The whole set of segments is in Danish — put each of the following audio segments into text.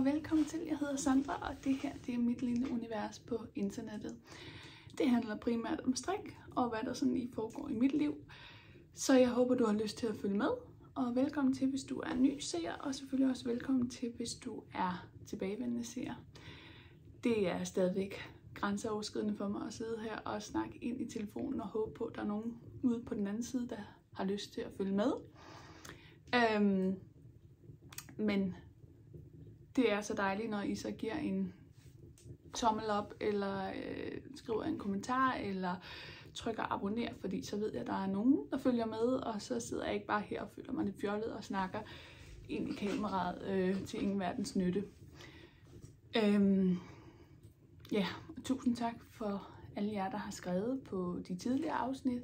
og velkommen til. Jeg hedder Sandra, og det her det er mit lille univers på internettet. Det handler primært om strik, og hvad der sådan lige foregår i mit liv. Så jeg håber, du har lyst til at følge med, og velkommen til, hvis du er ny seer, og selvfølgelig også velkommen til, hvis du er tilbagevendende seer. Det er stadigvæk grænseoverskridende for mig at sidde her og snakke ind i telefonen og håbe på, at der er nogen ude på den anden side, der har lyst til at følge med. Men det er så dejligt, når I så giver en tommel op, eller skriver en kommentar, eller trykker abonner, fordi så ved jeg, at der er nogen, der følger med, og så sidder jeg ikke bare her og føler mig lidt fjollet og snakker ind i kameraet til ingen verdens nytte. Ja, tusind tak for alle jer, der har skrevet på de tidligere afsnit.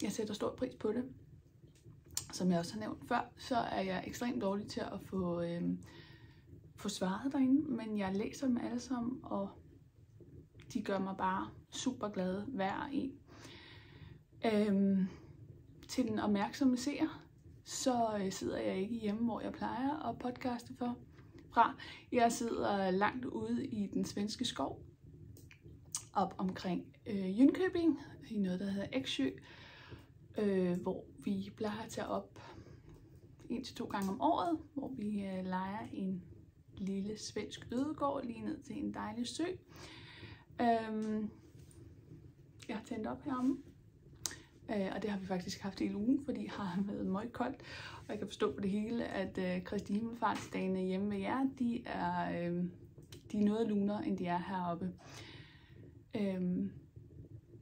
Jeg sætter stor pris på det. Som jeg også har nævnt før, så er jeg ekstremt dårlig til at få svaret derinde, men jeg læser dem alle sammen, og de gør mig bare super glade hver en. Til den opmærksomme seer, så sidder jeg ikke hjemme, hvor jeg plejer at podcaste fra. Jeg sidder langt ude i den svenske skov, op omkring Jönköping, i noget, der hedder Eksjö, hvor vi plejer at tage op 1 til 2 gange om året, hvor vi lejer en lille svensk ødegård lige ned til en dejlig sø. Jeg har tændt op heromme, og det har vi faktisk haft hele ugen, fordi det har været meget koldt. Og jeg kan forstå på det hele, at Kristi Himmelfartsdagene hjemme ved jer, de er noget lunere, end de er heroppe.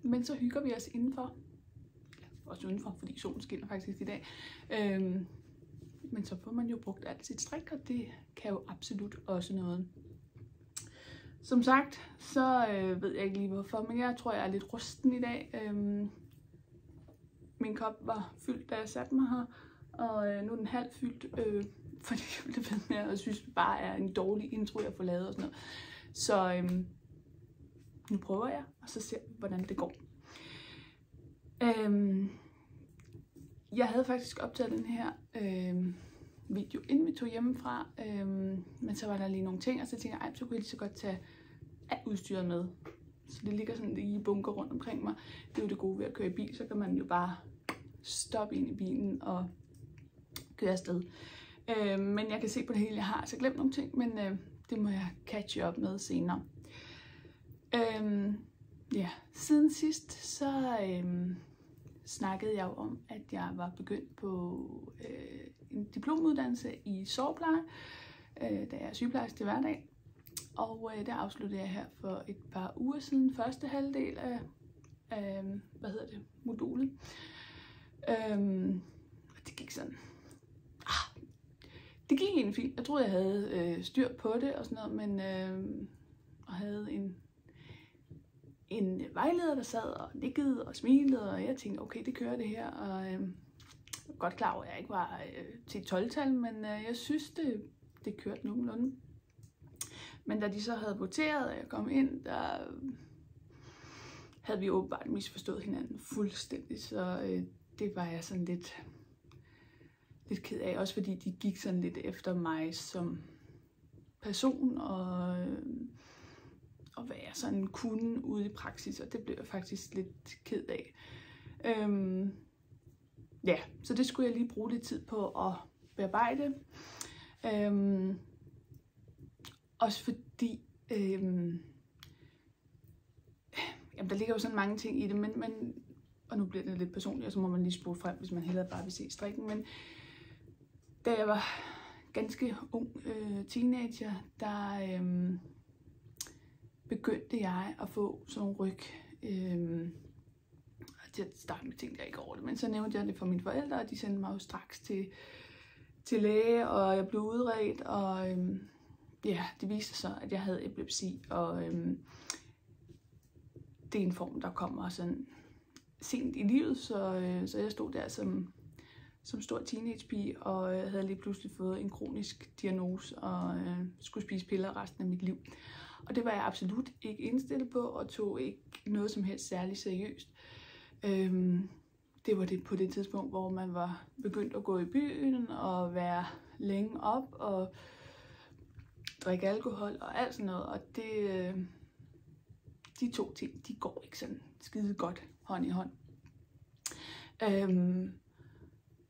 Men så hygger vi os indenfor. Også udenfor, fordi solen skinner faktisk i dag. Men så får man jo brugt alt sit strik, og det kan jo absolut også noget. Som sagt, så ved jeg ikke lige hvorfor, men jeg tror, jeg er lidt rusten i dag. Min kop var fyldt, da jeg satte mig her, og nu er den halvt fyldt, fordi jeg blev ved med at synes, det bare er en dårlig intro, jeg får lavet og sådan noget. Så nu prøver jeg, og så ser vi, hvordan det går. Jeg havde faktisk optaget den her video, inden vi tog hjemmefra, men så var der lige nogle ting, og så tænkte jeg, så kunne jeg lige så godt tage alt udstyret med. Så det ligger sådan i bunker rundt omkring mig. Det er jo det gode ved at køre i bil, så kan man jo bare stoppe ind i bilen og køre afsted. Men jeg kan se på det hele, jeg har så glemt nogle ting, men det må jeg catch up med senere. Ja, siden sidst, så snakkede jeg jo om, at jeg var begyndt på en diplomuddannelse i sårpleje, da jeg er sygeplejerske til hverdag. Og det afsluttede jeg her for et par uger siden, første halvdel af modulet. Og det gik sådan, det gik egentlig fint. Jeg troede, jeg havde styr på det og sådan noget, men og havde en vejleder, der sad og nikkede og smilede, og jeg tænkte, okay, det kører det her, og jeg var godt klar over, at jeg ikke var til 12-tal, men jeg synes, det kørte nogenlunde. Men da de så havde voteret, og jeg kom ind, der havde vi åbenbart misforstået hinanden fuldstændig, så det var jeg sådan lidt ked af, også fordi de gik sådan lidt efter mig som person, og hvad jeg sådan kunne ude i praksis, og det blev jeg faktisk lidt ked af. Ja, så det skulle jeg lige bruge lidt tid på at bearbejde. Også fordi, jamen der ligger jo sådan mange ting i det, men og nu bliver det lidt personligt, og så må man lige spole frem, hvis man hellere bare vil se strikken, men da jeg var ganske ung teenager, der begyndte jeg at få sådan nogle ryg. Til at starte med tænkte jeg ikke over det, men så nævnte jeg det for mine forældre, og de sendte mig jo straks til læge, og jeg blev udredt, og ja, det viste sig, at jeg havde epilepsi, og det er en form, der kommer sådan sent i livet, så jeg stod der som stor teenagepige, og havde lige pludselig fået en kronisk diagnose, og skulle spise piller resten af mit liv. Og det var jeg absolut ikke indstillet på, og tog ikke noget som helst særligt seriøst. Det var det på det tidspunkt, hvor man var begyndt at gå i byen, og være længe op, og drikke alkohol og alt sådan noget, og det, de to ting, de går ikke sådan skide godt hånd i hånd.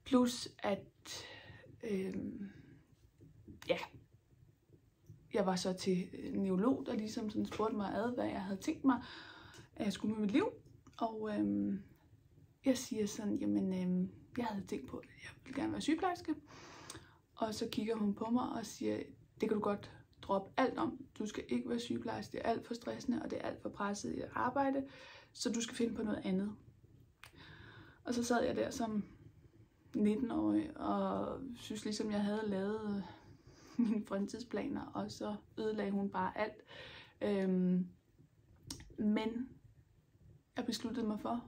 Plus at, ja, jeg var så til neurolog, der ligesom sådan spurgte mig ad, hvad jeg havde tænkt mig, at jeg skulle med mit liv. Og jeg siger sådan, jamen, jeg havde tænkt på, at jeg ville gerne være sygeplejerske. Og så kigger hun på mig og siger, det kan du godt droppe alt om. Du skal ikke være sygeplejerske, det er alt for stressende, og det er alt for presset i arbejde, så du skal finde på noget andet. Og så sad jeg der som 19-årig og synes ligesom, jeg havde lavet mine fremtidsplaner, og så ødelagde hun bare alt. Men jeg besluttede mig for,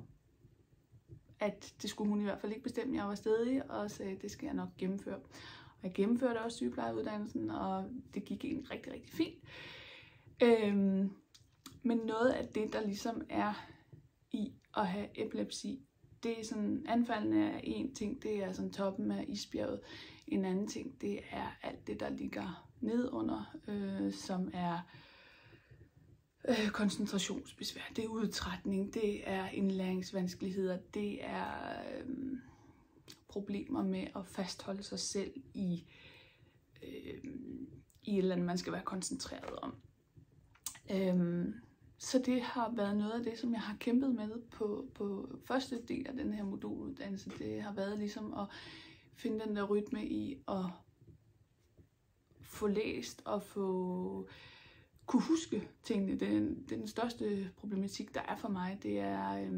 at det skulle hun i hvert fald ikke bestemme. Jeg var stedig og sagde, at det skal jeg nok gennemføre. Og jeg gennemførte også sygeplejeuddannelsen, og det gik egentlig rigtig, rigtig fint. Men noget af det, der ligesom er i at have epilepsi, det er sådan, anfaldene er en ting, det er sådan toppen af isbjerget. En anden ting, det er alt det, der ligger nedunder, som er koncentrationsbesvær, det er udtrætning, det er indlæringsvanskeligheder, det er problemer med at fastholde sig selv i et eller andet, man skal være koncentreret om. Så det har været noget af det, som jeg har kæmpet med på første del af den her moduluddannelse. Det har været ligesom at finde den der rytme i at få læst og kunne huske tingene. Den største problematik, der er for mig, det er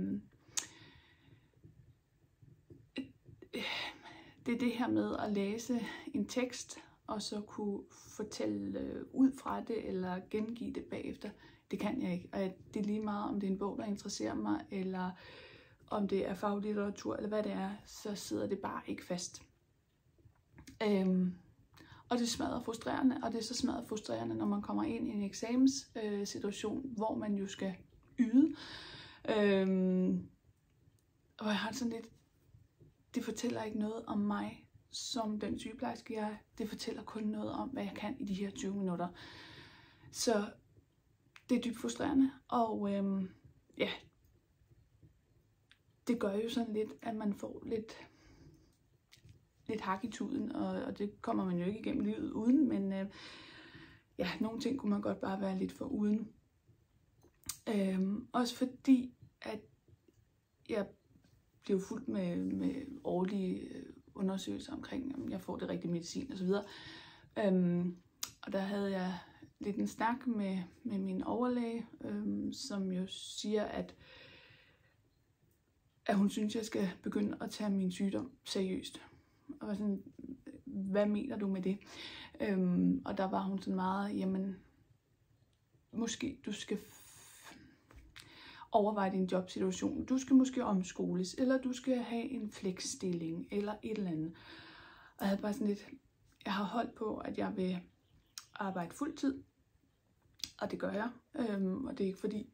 det her med at læse en tekst, og så kunne fortælle ud fra det, eller gengive det bagefter. Det kan jeg ikke. Og det er lige meget, om det er en bog, der interesserer mig, eller om det er faglitteratur, eller hvad det er, så sidder det bare ikke fast. Og det er smadret frustrerende, og det er så smadret frustrerende, når man kommer ind i en eksamenssituation, hvor man jo skal yde. Og jeg har sådan lidt, det fortæller ikke noget om mig, som den sygeplejerske jeg er. Det fortæller kun noget om, hvad jeg kan i de her 20 minutter. Så det er dybt frustrerende, og ja, det gør jo sådan lidt, at man får lidt hak i tuden, og det kommer man jo ikke igennem livet uden, men ja, nogle ting kunne man godt bare være lidt for uden. Også fordi, at jeg blev fuldt med årlige undersøgelser omkring, om jeg får det rigtige medicin osv. Og der havde jeg lidt en snak med min overlæge, som jo siger, at hun synes, jeg skal begynde at tage min sygdom seriøst. Og sådan, hvad mener du med det? Og der var hun sådan meget, jamen, måske du skal overveje din jobsituation. Du skal måske omskoles, eller du skal have en flexstilling, eller et eller andet. Og jeg havde bare sådan lidt, jeg har holdt på, at jeg vil arbejde fuldtid, og det gør jeg. Og det er ikke fordi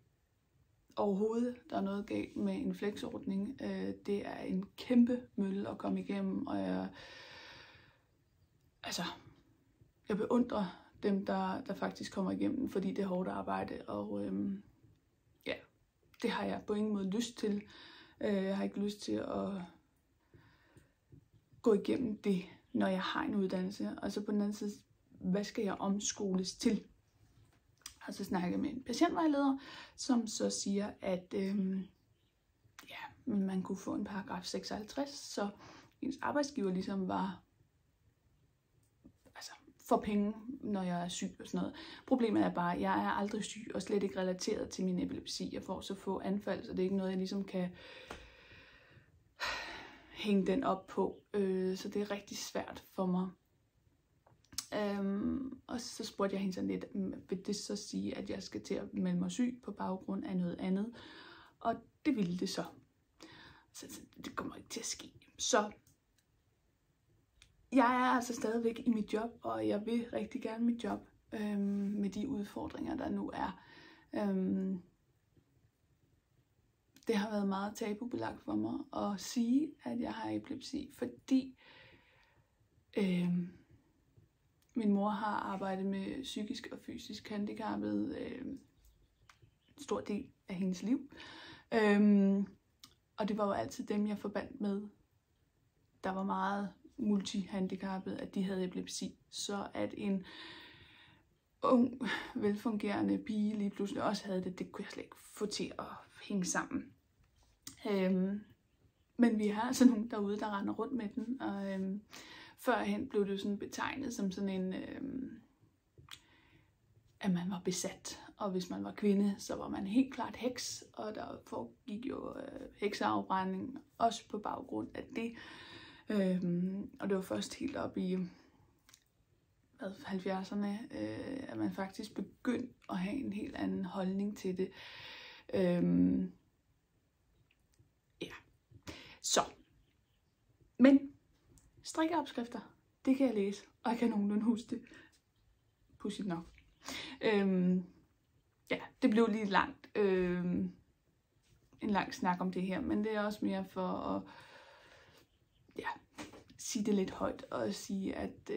overhovedet der er noget galt med en flexordning. Det er en kæmpe mølle at komme igennem, og jeg beundrer dem, der faktisk kommer igennem, fordi det er hårdt arbejde, og ja, det har jeg på ingen måde lyst til. Jeg har ikke lyst til at gå igennem det, når jeg har en uddannelse. Og så på den anden side, hvad skal jeg omskoles til? Og så snakker jeg med en patientvejleder, som så siger, at ja, man kunne få en paragraf 56, så ens arbejdsgiver ligesom var for penge, når jeg er syg og sådan noget. Problemet er bare, at jeg er aldrig syg og slet ikke relateret til min epilepsi. Jeg får så få anfald, så det er ikke noget, jeg ligesom kan hænge den op på. Så det er rigtig svært for mig. Og så spurgte jeg hende sådan lidt, vil det så sige, at jeg skal til at melde mig syg på baggrund af noget andet? Og det ville det så. Så det kommer ikke til at ske. Så jeg er altså stadigvæk i mit job, og jeg vil rigtig gerne mit job med de udfordringer, der nu er. Det har været meget tabubelagt for mig at sige, at jeg har epilepsi, fordi Min mor har arbejdet med psykisk og fysisk handicappede en stor del af hendes liv. Og det var jo altid dem, jeg forbandt med, der var meget multihandicappede, at de havde epilepsi. Så at en ung, velfungerende pige lige pludselig også havde det, det kunne jeg slet ikke få til at hænge sammen. Men vi har altså nogen derude, der render rundt med den, og førhen blev det sådan betegnet som sådan en, at man var besat, og hvis man var kvinde, så var man helt klart heks, og der foregik jo hekseafbrænding, også på baggrund af det. Og det var først helt op i 70'erne, at man faktisk begyndte at have en helt anden holdning til det. Ja, så. Men strikkeopskrifter, det kan jeg læse, og jeg kan nogenlunde huske det. Pudsigt nok. Ja, det blev lige langt. En lang snak om det her, men det er også mere for at sige det lidt højt, og sige, at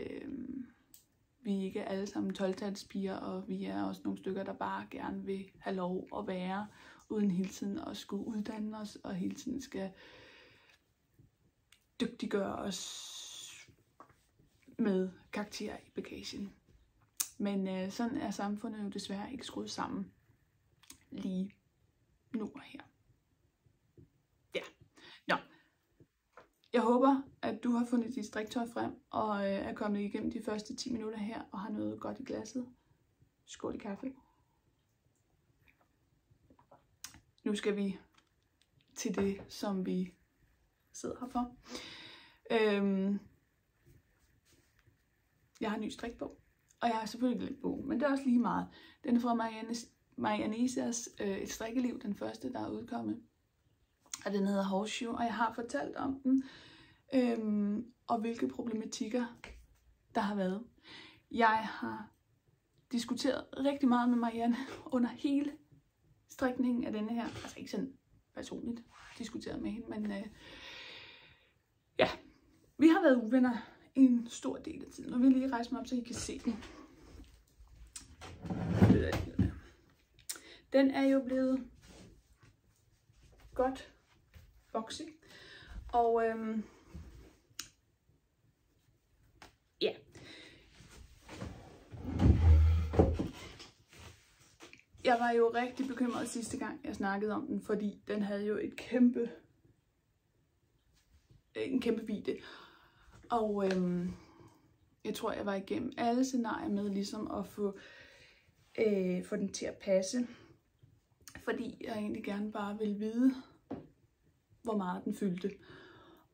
vi ikke er alle sammen 12-talspiger, og vi er også nogle stykker, der bare gerne vil have lov at være, uden hele tiden at skulle uddanne os, og hele tiden skal dygtiggøre os med karakterer i bagagen. Men sådan er samfundet jo desværre ikke skruet sammen lige nu og her. Ja, nå. Jeg håber, at du har fundet dit striktøj frem, og er kommet igennem de første 10 minutter her, og har noget godt i glasset. Skål i kaffe. Nu skal vi til det, som vi sidder her for. Jeg har en ny strikbog, og jeg har selvfølgelig glemt bogen, men det er også lige meget. Den er fra Marianne Isers Et strikkeliv, den første, der er udkommet. Og den hedder Horseshoe, og jeg har fortalt om den, og hvilke problematikker der har været. Jeg har diskuteret rigtig meget med Marianne under hele strikningen af denne her. Altså ikke sådan personligt diskuteret med hende, men ja, vi har været uvenner en stor del af tiden. Og vi lige rejse mig op, så I kan se den. Den er jo blevet godt boxy. Og ja. Jeg var jo rigtig bekymret sidste gang, jeg snakkede om den, fordi den havde jo en kæmpe vidde. Og jeg tror, jeg var igennem alle scenarier med ligesom at få den til at passe. Fordi jeg egentlig gerne bare ville vide, hvor meget den fyldte.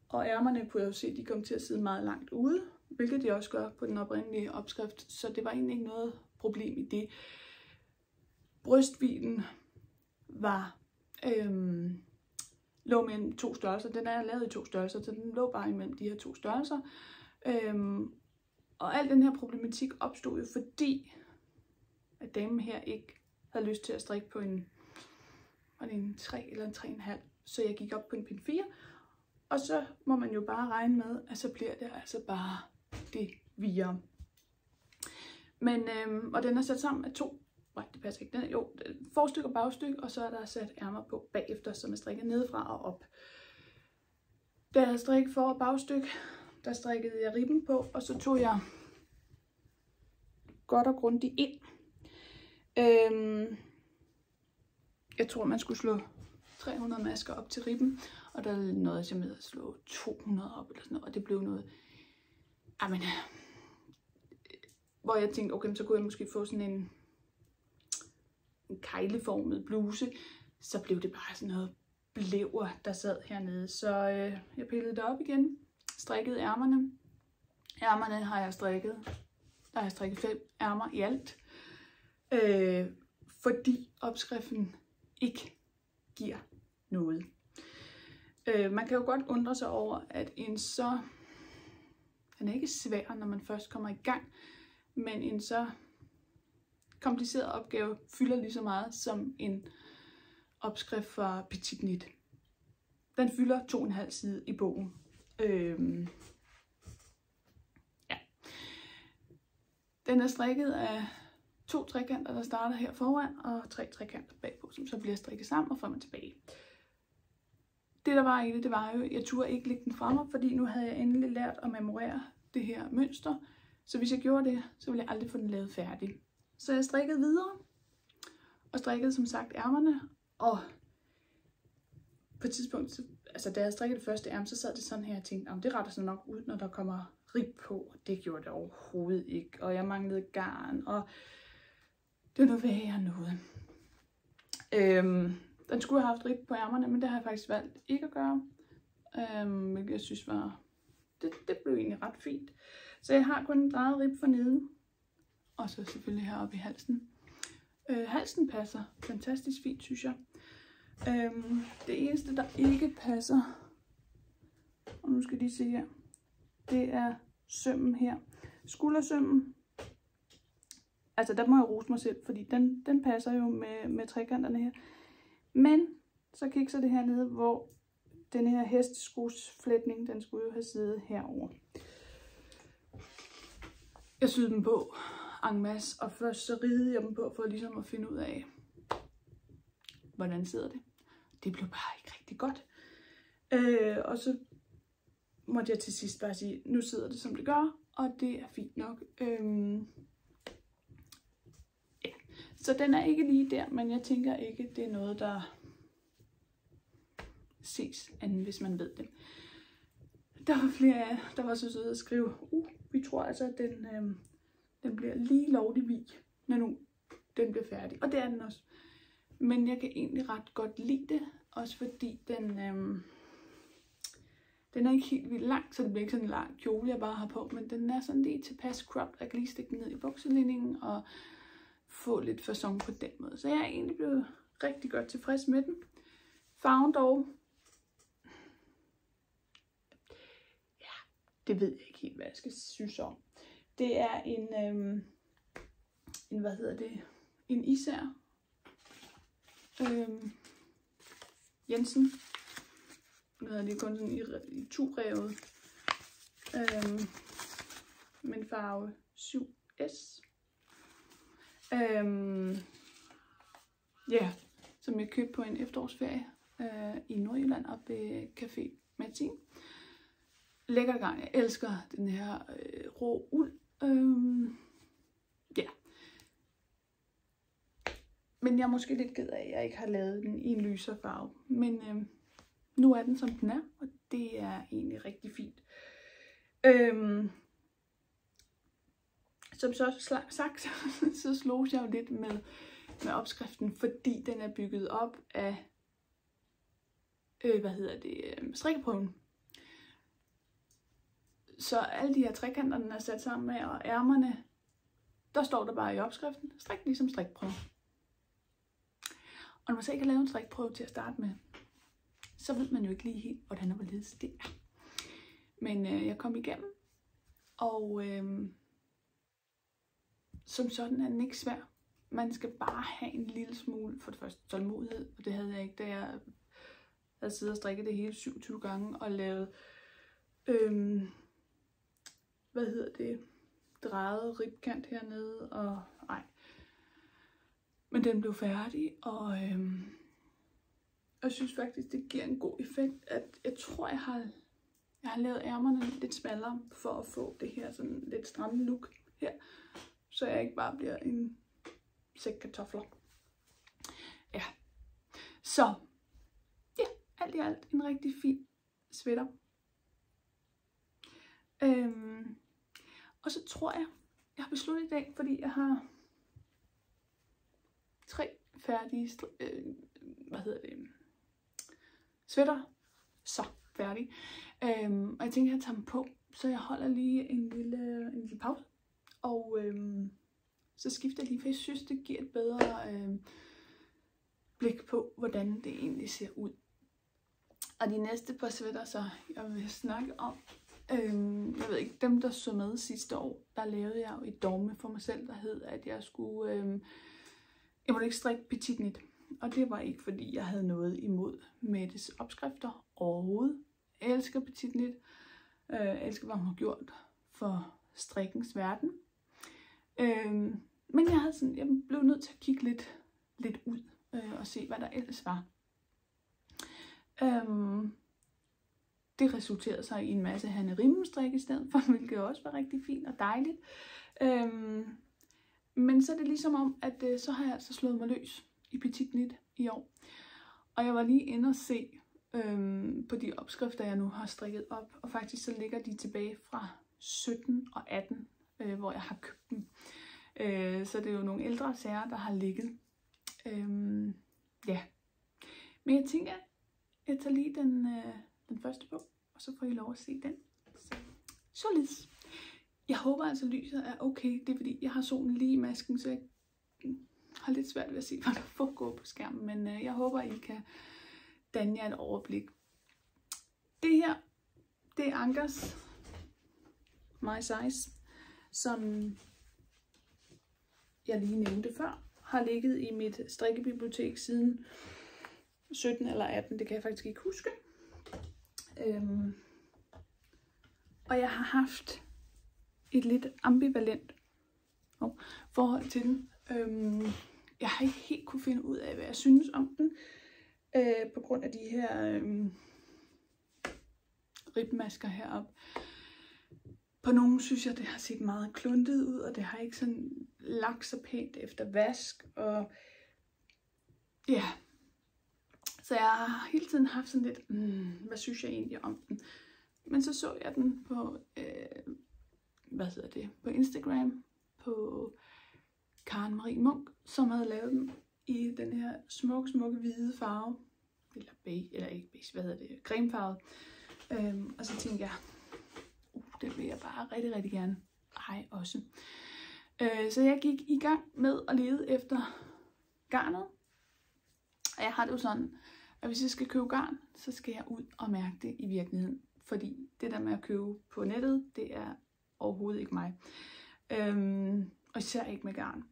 Og ærmerne kunne jeg jo se, de kom til at sidde meget langt ude, hvilket de også gør på den oprindelige opskrift. Så det var egentlig ikke noget problem i det. Brystvidden var lå mellem 2 størrelser. Den er lavet i 2 størrelser, så den lå bare imellem de her 2 størrelser. Og al den her problematik opstod jo fordi, at damen her ikke havde lyst til at strikke på en 3 eller en 3,5. Så jeg gik op på en pind 4. Og så må man jo bare regne med, at så bliver det altså bare det videre. Men, og den er sat sammen af 2. Nej, det passer ikke. Den er jo forstykke og bagstykke, og så er der sat ærmer på bagefter, som er strikket nedefra og op. Da jeg havde strikket for- og bagstykke, der strikkede jeg ribben på, og så tog jeg godt og grundigt ind. Jeg tror, man skulle slå 300 masker op til ribben, og der nåede jeg med at slå 200 op, eller sådan noget, og det blev noget, hvor jeg tænkte, okay, så kunne jeg måske få sådan en kejleformet bluse, så blev det bare sådan noget blæver, der sad hernede. Så jeg pillede det op igen, strikkede ærmerne. Ærmerne har jeg strikket. Der har jeg strikket 5 ærmer i alt. Fordi opskriften ikke giver noget. Man kan jo godt undre sig over, at den er ikke svær, når man først kommer i gang, men en så kompliceret opgave fylder lige så meget som en opskrift fra Petit Nit. Den fylder 2,5 side i bogen. Ja. Den er strikket af 2 trekanter, der starter her foran, og 3 trekanter bagpå, som så bliver strikket sammen og frem og tilbage. Det der var i det var jo, at jeg turde ikke lægge den fra mig, fordi nu havde jeg endelig lært at memorere det her mønster. Så hvis jeg gjorde det, så ville jeg aldrig få den lavet færdig. Så jeg strikkede videre, og strikkede som sagt ærmerne, og på et tidspunkt, altså da jeg strikkede det første ærme, så sad det sådan her og tænkte, det retter sig nok ud, når der kommer rib på. Det gjorde det overhovedet ikke, og jeg manglede garn, og det var noget værre noget. Den skulle have haft rib på ærmerne, men det har jeg faktisk valgt ikke at gøre, hvilket jeg synes var, det blev egentlig ret fint. Så jeg har kun drejet rib for neden, og så selvfølgelig heroppe i halsen. Halsen passer fantastisk fint, synes jeg. Det eneste, der ikke passer, og nu skal I se her, det er sømmen her. Skuldersømmen, altså der må jeg rose mig selv, fordi den passer jo med trekanterne her. Men så kigger det hernede, hvor den her hesteskosflætning, den skulle jo have siddet herover. Jeg syede dem på en masse, og først så ridede jeg dem på for ligesom at finde ud af, hvordan sidder det. Det blev bare ikke rigtig godt. Og så måtte jeg til sidst bare sige, nu sidder det som det gør, og det er fint nok. Ja. Så den er ikke lige der, men jeg tænker ikke, det er noget, der ses anden, hvis man ved det. Der var flere af der var så søde at skrive, vi tror altså, at den bliver lige lovlig vig, når nu den bliver færdig. Og det er den også. Men jeg kan egentlig ret godt lide det, også fordi den er ikke helt vildt lang, så det bliver ikke sådan en lang kjole, jeg bare har på, men den er sådan lige tilpas cropped. Jeg kan lige stikke den ned i bukselinningen og få lidt facon på den måde. Så jeg er egentlig blevet rigtig godt tilfreds med den. Farven dog, ja, det ved jeg ikke helt, hvad jeg skal synes om. Det er en især. Jensen. Nu hedder det kun sådan i turevet. Men farve 7S. Ja, som jeg købte på en efterårsferie i Nordjylland op ved Café Martin. Lækker gang. Jeg elsker den her rå uld. Ja. Men jeg er måske lidt ked af, at jeg ikke har lavet den i en lysere farve. Men nu er den, som den er, og det er egentlig rigtig fint. Som så sagt, så slog jeg jo lidt med opskriften, fordi den er bygget op af strikkeprøven. Så alle de her trekanter, den er sat sammen med, og ærmerne, der står der bare i opskriften, strik ligesom strikprøve. Og når man så ikke har lavet en strikprøve til at starte med, så ved man jo ikke lige helt, hvordan og hvorledes det er. Men jeg kom igennem, og som sådan er den ikke svær. Man skal bare have en lille smule, for det første tålmodighed, og det havde jeg ikke, da jeg havde siddet og strikket det hele 27 gange og lavet, drejet ribkant hernede, og nej. Men den blev færdig, og jeg synes faktisk, det giver en god effekt, at jeg tror, jeg har lavet ærmerne lidt smallere, for at få det her sådan lidt stramme look her, så jeg ikke bare bliver en sæk kartofler. Ja, så ja, alt i alt en rigtig fin sweater. Og så tror jeg har besluttet i dag, fordi jeg har 3 færdige sweater, så færdig. Og jeg tænker, at jeg tager dem på, så jeg holder lige en lille pause. Og så skifter jeg lige, for jeg synes, det giver et bedre blik på, hvordan det egentlig ser ud. Og de næste par sweater, så jeg vil snakke om, jeg ved ikke, dem der så med sidste år, der lavede jeg jo et dogme for mig selv, der hed, at jeg skulle, jeg måtte ikke strikke petit knit. Og det var ikke, fordi jeg havde noget imod Mettes opskrifter overhovedet. Jeg elsker petit knit. Jeg elsker, hvad hun har gjort for strikkens verden. Men jeg blev nødt til at kigge lidt ud og se, hvad der ellers var. Det resulterede sig i en masse Hanne Rimmen-strik i stedet for, hvilket også var rigtig fint og dejligt. Men så er det ligesom om, at så har jeg altså slået mig løs i Petit Knit i år. Og jeg var lige inde og se på de opskrifter, jeg nu har strikket op. Og faktisk så ligger de tilbage fra 17 og 18, hvor jeg har købt dem. Så det er jo nogle ældre sager, der har ligget. Ja. Men jeg tænker, jeg tager lige den første på, og så får I lov at se den. Således. Jeg håber altså, lyset er okay. Det er fordi, jeg har solen lige i masken, så jeg har lidt svært ved at se, hvad der foregår på skærmen. Men jeg håber, I kan danne jer et overblik. Det her, det er Ankers My Size, som jeg lige nævnte før, har ligget i mit strikkebibliotek siden 17 eller 18, det kan jeg faktisk ikke huske. Og jeg har haft et lidt ambivalent forhold til den. Jeg har ikke helt kunne finde ud af, hvad jeg synes om den, på grund af de her ribmasker heroppe. På nogle synes jeg, det har set meget kluntet ud, og det har ikke sådan lagt så pænt efter vask. Og ja, så jeg har hele tiden haft sådan lidt, hvad synes jeg egentlig om den? Men så jeg den på, på Instagram, på Karen Marie Munk, som havde lavet den i den her smukke hvide farve, eller beige, eller ikke beige, cremefarvet. Og så tænkte jeg, det vil jeg bare rigtig gerne eje også. Så jeg gik i gang med at lede efter garnet. Og jeg har det jo sådan, at hvis jeg skal købe garn, så skal jeg ud og mærke det i virkeligheden. Fordi det der med at købe på nettet, det er overhovedet ikke mig. Og især ikke med garn.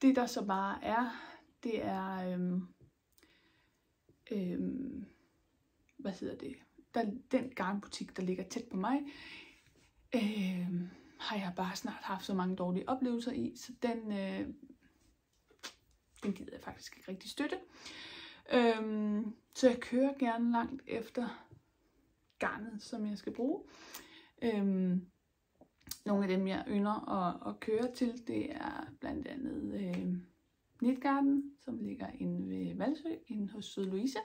Det der så bare er, det er, den garnbutik, der ligger tæt på mig, har jeg bare snart haft så mange dårlige oplevelser i, så den gider jeg faktisk ikke rigtig støtte. Så jeg kører gerne langt efter garnet, som jeg skal bruge. Nogle af dem, jeg ynder at køre til, det er blandt andet Knitgarden, som ligger inde ved Valsø, inde hos Søde Louise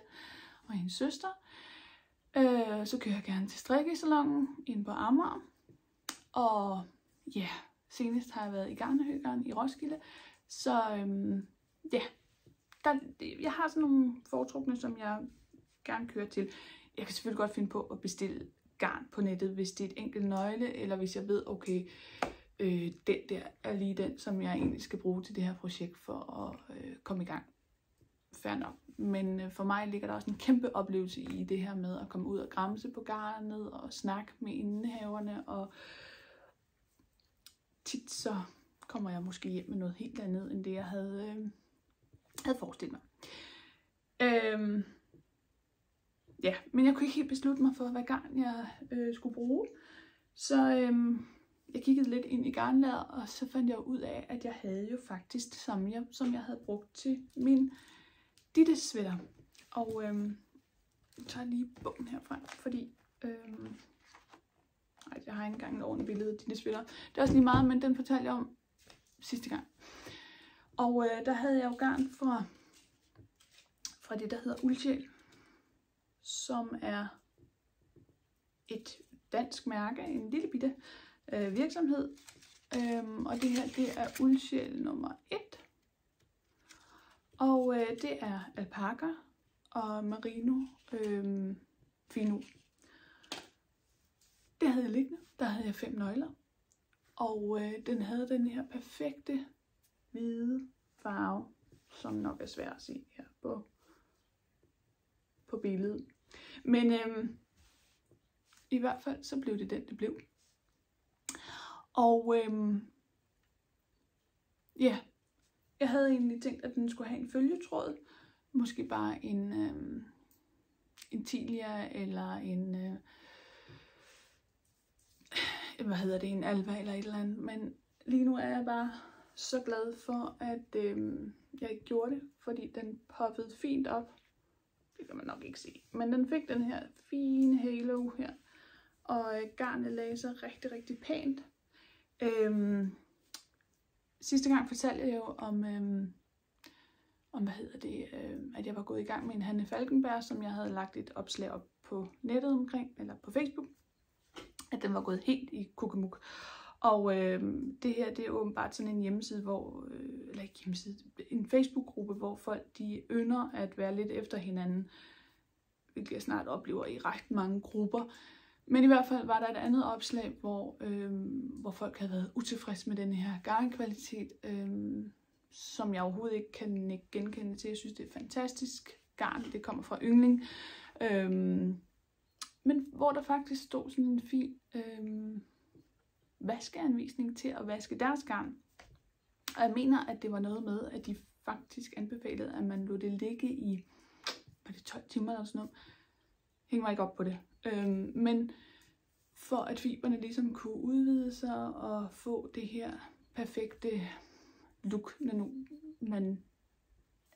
og hendes søster. Så kører jeg gerne til strikkesalongen inde på Amager. Og ja, senest har jeg været i Garnhøgeren i Roskilde. Så ja, jeg har sådan nogle foretrukne, som jeg gerne kører til. Jeg kan selvfølgelig godt finde på at bestille garn på nettet, hvis det er et enkelt nøgle, eller hvis jeg ved, okay, den der er lige den, som jeg egentlig skal bruge til det her projekt for at komme i gang. Fair nok. Men for mig ligger der også en kæmpe oplevelse i det her med at komme ud og gramse på garnet og snakke med indehaverne, og tit så kommer jeg måske hjem med noget helt andet, end det jeg havde forestillet mig. Ja, men jeg kunne ikke helt beslutte mig for, hvad garn jeg skulle bruge. Så jeg kiggede lidt ind i garnlageret, og så fandt jeg ud af, at jeg havde jo faktisk det samme, som jeg havde brugt til min Ditte sweater. Og jeg tager lige bogen herfra, fordi jeg har ikke engang et ordentligt billede af Ditte sweater. Det er også lige meget, men den fortalte jeg om sidste gang. Og der havde jeg jo garn fra det, der hedder Uldsjæl, som er et dansk mærke, en lille bitte virksomhed. Og det her, det er Uldsjæl nummer 1. Og det er alpaca og merino fino. Det havde jeg liggende. Der havde jeg 5 nøgler. Og den havde den her perfekte hvide farve, som nok er svær at se her på billedet. Men i hvert fald så blev det den, det blev. Og ja, jeg havde egentlig tænkt, at den skulle have en følgetråd. Måske bare en tilia eller en en alva eller et eller andet. Men lige nu er jeg bare så glad for, at jeg ikke gjorde det, fordi den poppede fint op. Det kan man nok ikke se. Men den fik den her fine halo her. Og garnet lagde sig rigtig, rigtig pænt. Sidste gang fortalte jeg jo om at jeg var gået i gang med en Hanne Falkenberg, som jeg havde lagt et opslag op på nettet omkring, eller på Facebook. At den var gået helt i kukemuk. Og det her, det er åbenbart sådan en hjemmeside, en Facebook-gruppe, hvor folk de ynder at være lidt efter hinanden, hvilket jeg snart oplever i ret mange grupper. Men i hvert fald var der et andet opslag, hvor folk havde været utilfredse med den her garnkvalitet, som jeg overhovedet ikke kan genkende til. Jeg synes, det er fantastisk garn. Det kommer fra Yngling. Men hvor der faktisk stod sådan en fin vaskeanvisning til at vaske deres garn. Og jeg mener, at det var noget med, at de faktisk anbefalede, at man lod det ligge i 12 timer eller sådan noget. Hænger mig ikke op på det. Men for at fiberne ligesom kunne udvide sig og få det her perfekte look, når nu man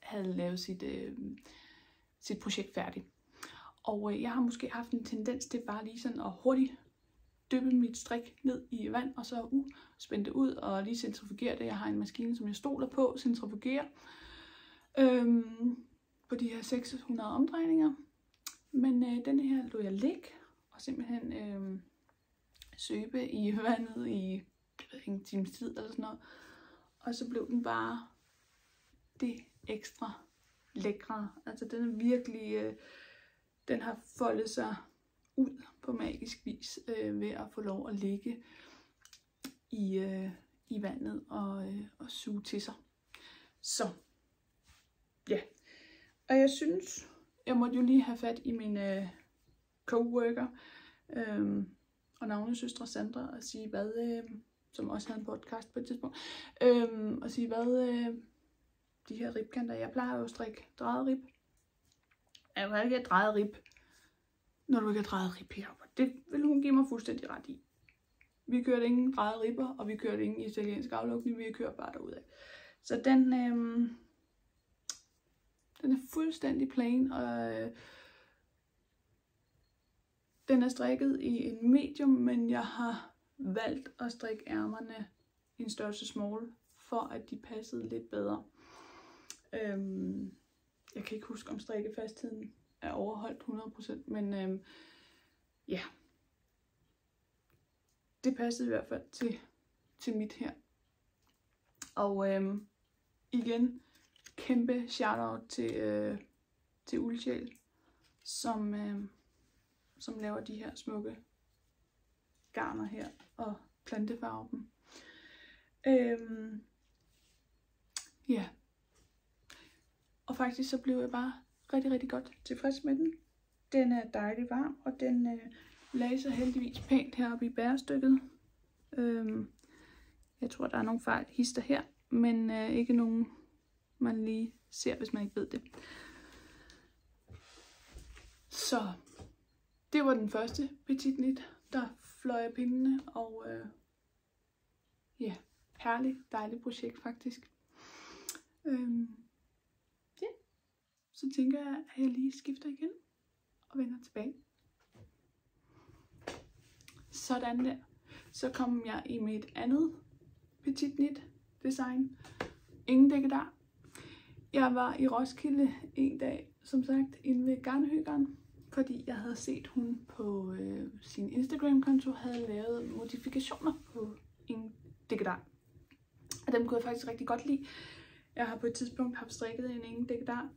havde lavet sit projekt færdigt. Og jeg har måske haft en tendens til bare lige sådan at hurtigt dyppe mit strik ned i vand, og så spænde det ud og lige centrifugere det. Jeg har en maskine, som jeg stoler på, centrifugerer på de her 600 omdrejninger. Men denne her lod jeg ligge og simpelthen søbe i vandet i en times tid eller sådan noget. Og så blev den bare det ekstra lækre. Altså den er virkelig, den har foldet sig ud på magisk vis ved at få lov at ligge i vandet og suge til sig. Så ja, og jeg synes, jeg måtte jo lige have fat i min coworker og navnesøstre Sandra og sige hvad, som også havde en podcast på et tidspunkt, og sige hvad de her ribkanter, jeg plejer jo at strikke drejet rib. Jeg vil ikke have drejet rib, når du ikke har drejet rib heroppe. Det vil hun give mig fuldstændig ret i. Vi kørte ingen drejet ribber, og vi kørte ingen italiensk aflukning, vi kører bare derudad. Så den er fuldstændig plain, og den er strikket i en medium, men jeg har valgt at strikke ærmerne i en størrelse small, for at de passede lidt bedre. Jeg kan ikke huske, om strikkefastheden er overholdt 100%, men ja, det passede i hvert fald til mit her. Og igen, kæmpe shoutout til Uldsjæl, som laver de her smukke garner her og plantefarver dem. Ja. Og faktisk så blev jeg bare rigtig, rigtig godt tilfreds med den. Den er dejlig varm, og den lagde sig heldigvis pænt heroppe i bærestykket. Jeg tror, der er nogle fejl hister her, men ikke nogen, man lige ser, hvis man ikke ved det. Så det var den første petit knit, der fløj af pindene, og ja, herligt, dejligt projekt faktisk. Ja, så tænker jeg, at jeg lige skifter igen og vender tilbage. Sådan der. Så kom jeg i mit andet petit knit design. Ingen dækkedar. Jeg var i Roskilde en dag, som sagt, inde ved Garnhyggeren, fordi jeg havde set, hun på sin Instagram-konto havde lavet modifikationer på en dækkedar. Og dem kunne jeg faktisk rigtig godt lide. Jeg har på et tidspunkt haft strikket en ingen dækkedar.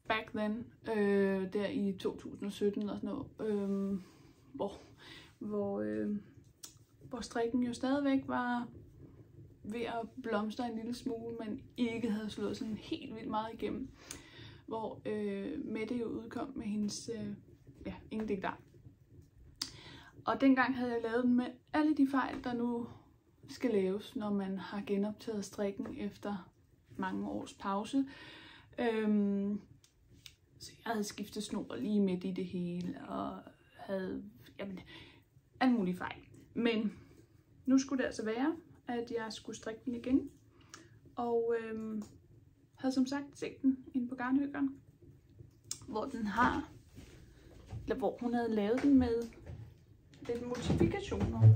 Back then, der i 2017 og sådan noget, hvor strikken jo stadigvæk var ved at blomstre en lille smule, men ikke havde slået sådan helt vildt meget igennem. Hvor Mette jo udkom med hendes ingen dækkedar. Og dengang havde jeg lavet den med alle de fejl, der nu skal laves, når man har genoptaget strikken efter mange års pause. Så jeg havde skiftet snor lige midt i det hele, og havde alle mulige fejl. Men nu skulle det altså være, at jeg skulle strikke den igen. Og havde som sagt set den inde på Garnhyggeren, hvor hun havde lavet den med lidt modifikationer.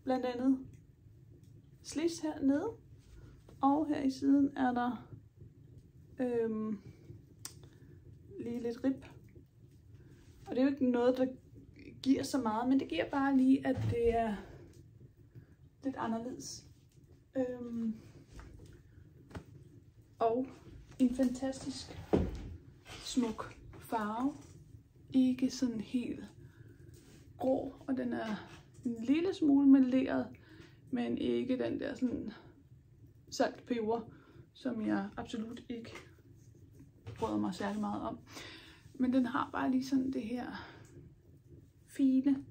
Blandt andet slis hernede, og her i siden er der lige lidt rib. Og det er jo ikke noget, der giver så meget, men det giver bare lige, at det er lidt anderledes. Og en fantastisk smuk farve. Ikke sådan helt grå, og den er en lille smule meleret, men ikke den der sådan saltpeber, som jeg absolut ikke bryder mig særlig meget om. Men den har bare lige sådan det her fine,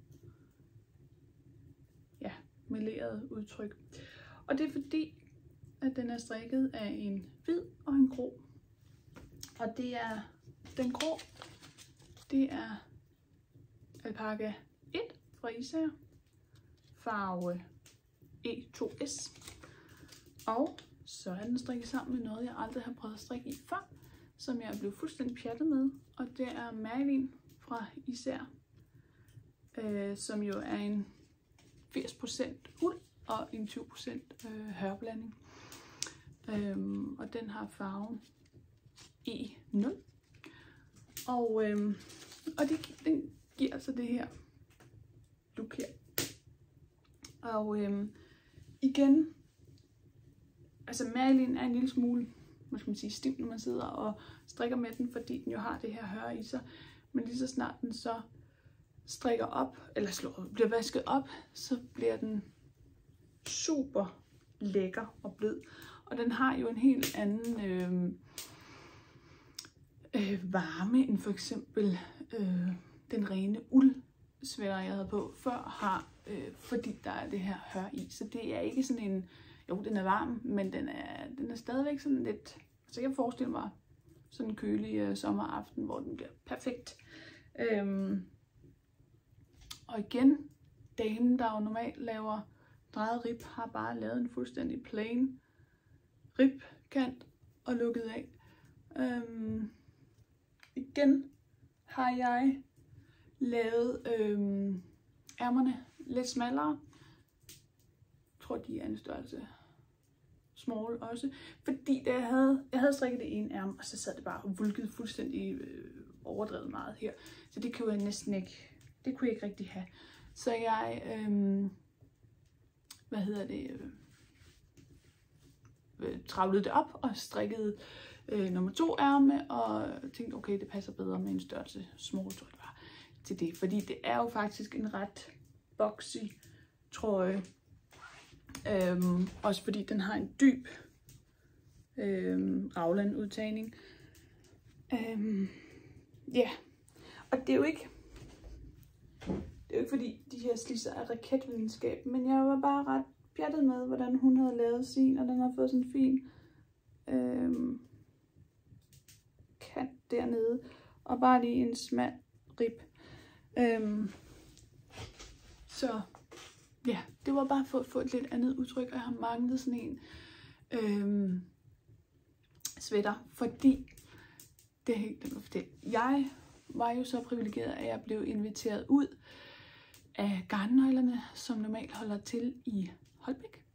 ja, melerede udtryk. Og det er fordi, at den er strikket af en hvid og en grå. Og det er den grå, det er alpaka 1 fra Isager, farve E2S. Og så er den strikket sammen med noget, jeg aldrig har prøvet at strikke i før, som jeg er blevet fuldstændig pjattet med. Og det er Merlin fra Isager, som jo er en 80% uld og en 20% hørblanding. Og den har farven E0. Og den giver altså det her look her. Og igen, altså Merlin er en lille smule, hvad skal man sige, stiv, når man sidder og strikker med den, fordi den jo har det her hør i sig. Men lige så snart den så strikker op, eller bliver vasket op, så bliver den super lækker og blød. Og den har jo en helt anden varme end for eksempel den rene uldsweater, jeg havde på før, har, fordi der er det her hør i. Så det er ikke sådan en, jo den er varm, men den er stadigvæk sådan lidt, så jeg kan forestille mig sådan en kølig sommeraften, hvor den bliver perfekt. Og igen, damen, der jo normalt laver drejet rib, har bare lavet en fuldstændig plain ribkant og lukket af. Igen har jeg lavet ærmerne lidt smallere. Jeg tror, de er en størrelse small også. Fordi da jeg havde strikket det ene ærme, og så sad det bare og vulkede fuldstændig overdrevet meget her. Så det kunne jeg næsten ikke, det kunne jeg ikke rigtig have. Så jeg, travlede det op og strikkede nummer 2 ærme, og tænkte, okay, det passer bedre med en størrelse small, tror jeg, til det. Fordi det er jo faktisk en ret boxy trøje. Også fordi den har en dyb raglan-udtagning. Ja, og det er jo ikke fordi de her slisser er raketvidenskab, men jeg var bare ret pjattet med, hvordan hun havde lavet sin, og den har fået sådan en fin kant dernede, og bare lige en smal rib. Så ja, det var bare for at få et lidt andet udtryk, og jeg har manglet sådan en sweater, fordi det er helt glemt at fortælle. Jeg var jo så privilegeret, at jeg blev inviteret ud af Garnnøglerne, som normalt holder til i Holbæk,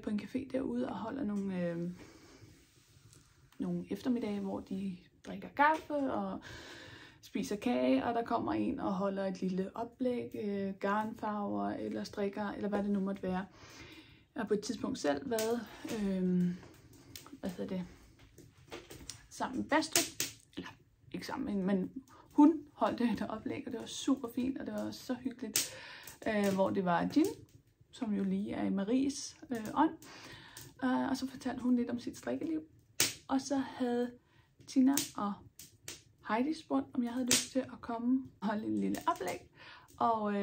på en café derude, og holder nogle eftermiddage, hvor de drikker kaffe og spiser kage, og der kommer en og holder et lille oplæg, garnfarver eller strikker, eller hvad det nu måtte være. Jeg har på et tidspunkt selv været sammen med Bastrup, eller ikke sammen, men hun holdt et oplæg, og det var super fint, og det var så hyggeligt, hvor det var Jean, som jo lige er i Maries ånd, og så fortalte hun lidt om sit strikkeliv, og så havde Tina og Heidi spurgt, om jeg havde lyst til at komme og holde en lille oplæg, og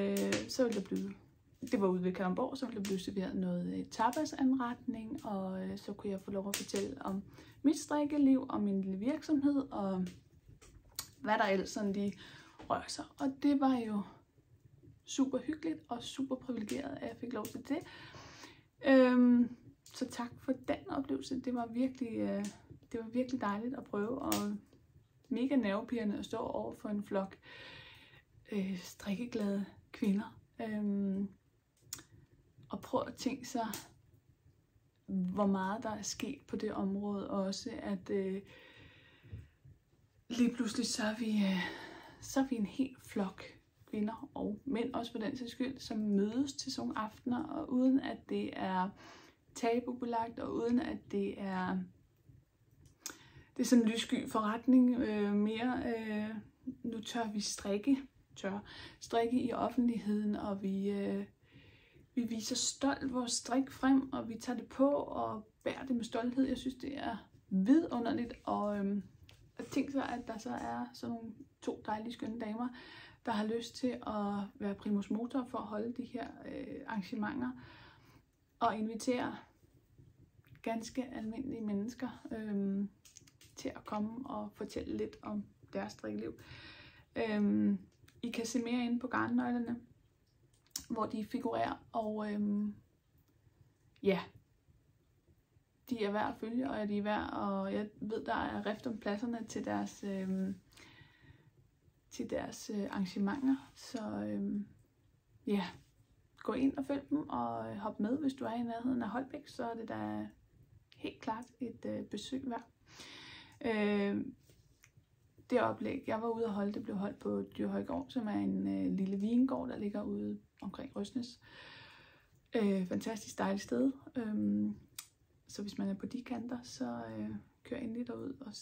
så ville der blive, det var ude ved Kalundborg, så ville der blive serveret noget tapasanretning, og så kunne jeg få lov at fortælle om mit strikkeliv, og min lille virksomhed, og hvad der ellers sådan lige røre sig. Og det var jo super hyggeligt og super privilegeret, at jeg fik lov til det. Så tak for den oplevelse. Det var virkelig dejligt at prøve, og mega nervepirrende at stå over for en flok strikkeglade kvinder. Og prøve at tænke sig, hvor meget der er sket på det område også, at lige pludselig så er vi en hel flok kvinder og mænd også for den sags skyld, som mødes til sådan nogle aftener, og uden at det er tabubelagt, og uden at det er sådan en lyssky forretning mere. Nu tør vi strikke i offentligheden, og vi viser stolt vores strik frem, og vi tager det på og bærer det med stolthed. Jeg synes, det er vidunderligt, og at tænke sig, at der så er sådan nogle 2 dejlige skønne damer, der har lyst til at være primus motor for at holde de her arrangementer, og invitere ganske almindelige mennesker til at komme og fortælle lidt om deres strikkeliv. I kan se mere inde på Garnnøglerne, hvor de figurerer, og ja, de er værd at følge, og de er værd, og jeg ved, der er rift om pladserne til deres arrangementer, så ja, gå ind og følg dem, og hop med, hvis du er i nærheden af Holbæk, så er det da helt klart et besøg værd. Det oplæg, jeg var ude at holde, det blev holdt på Dyrhøjgård, som er en lille vingård, der ligger ude omkring Røsnes. Fantastisk dejligt sted. Så hvis man er på de kanter, så kør endelig derud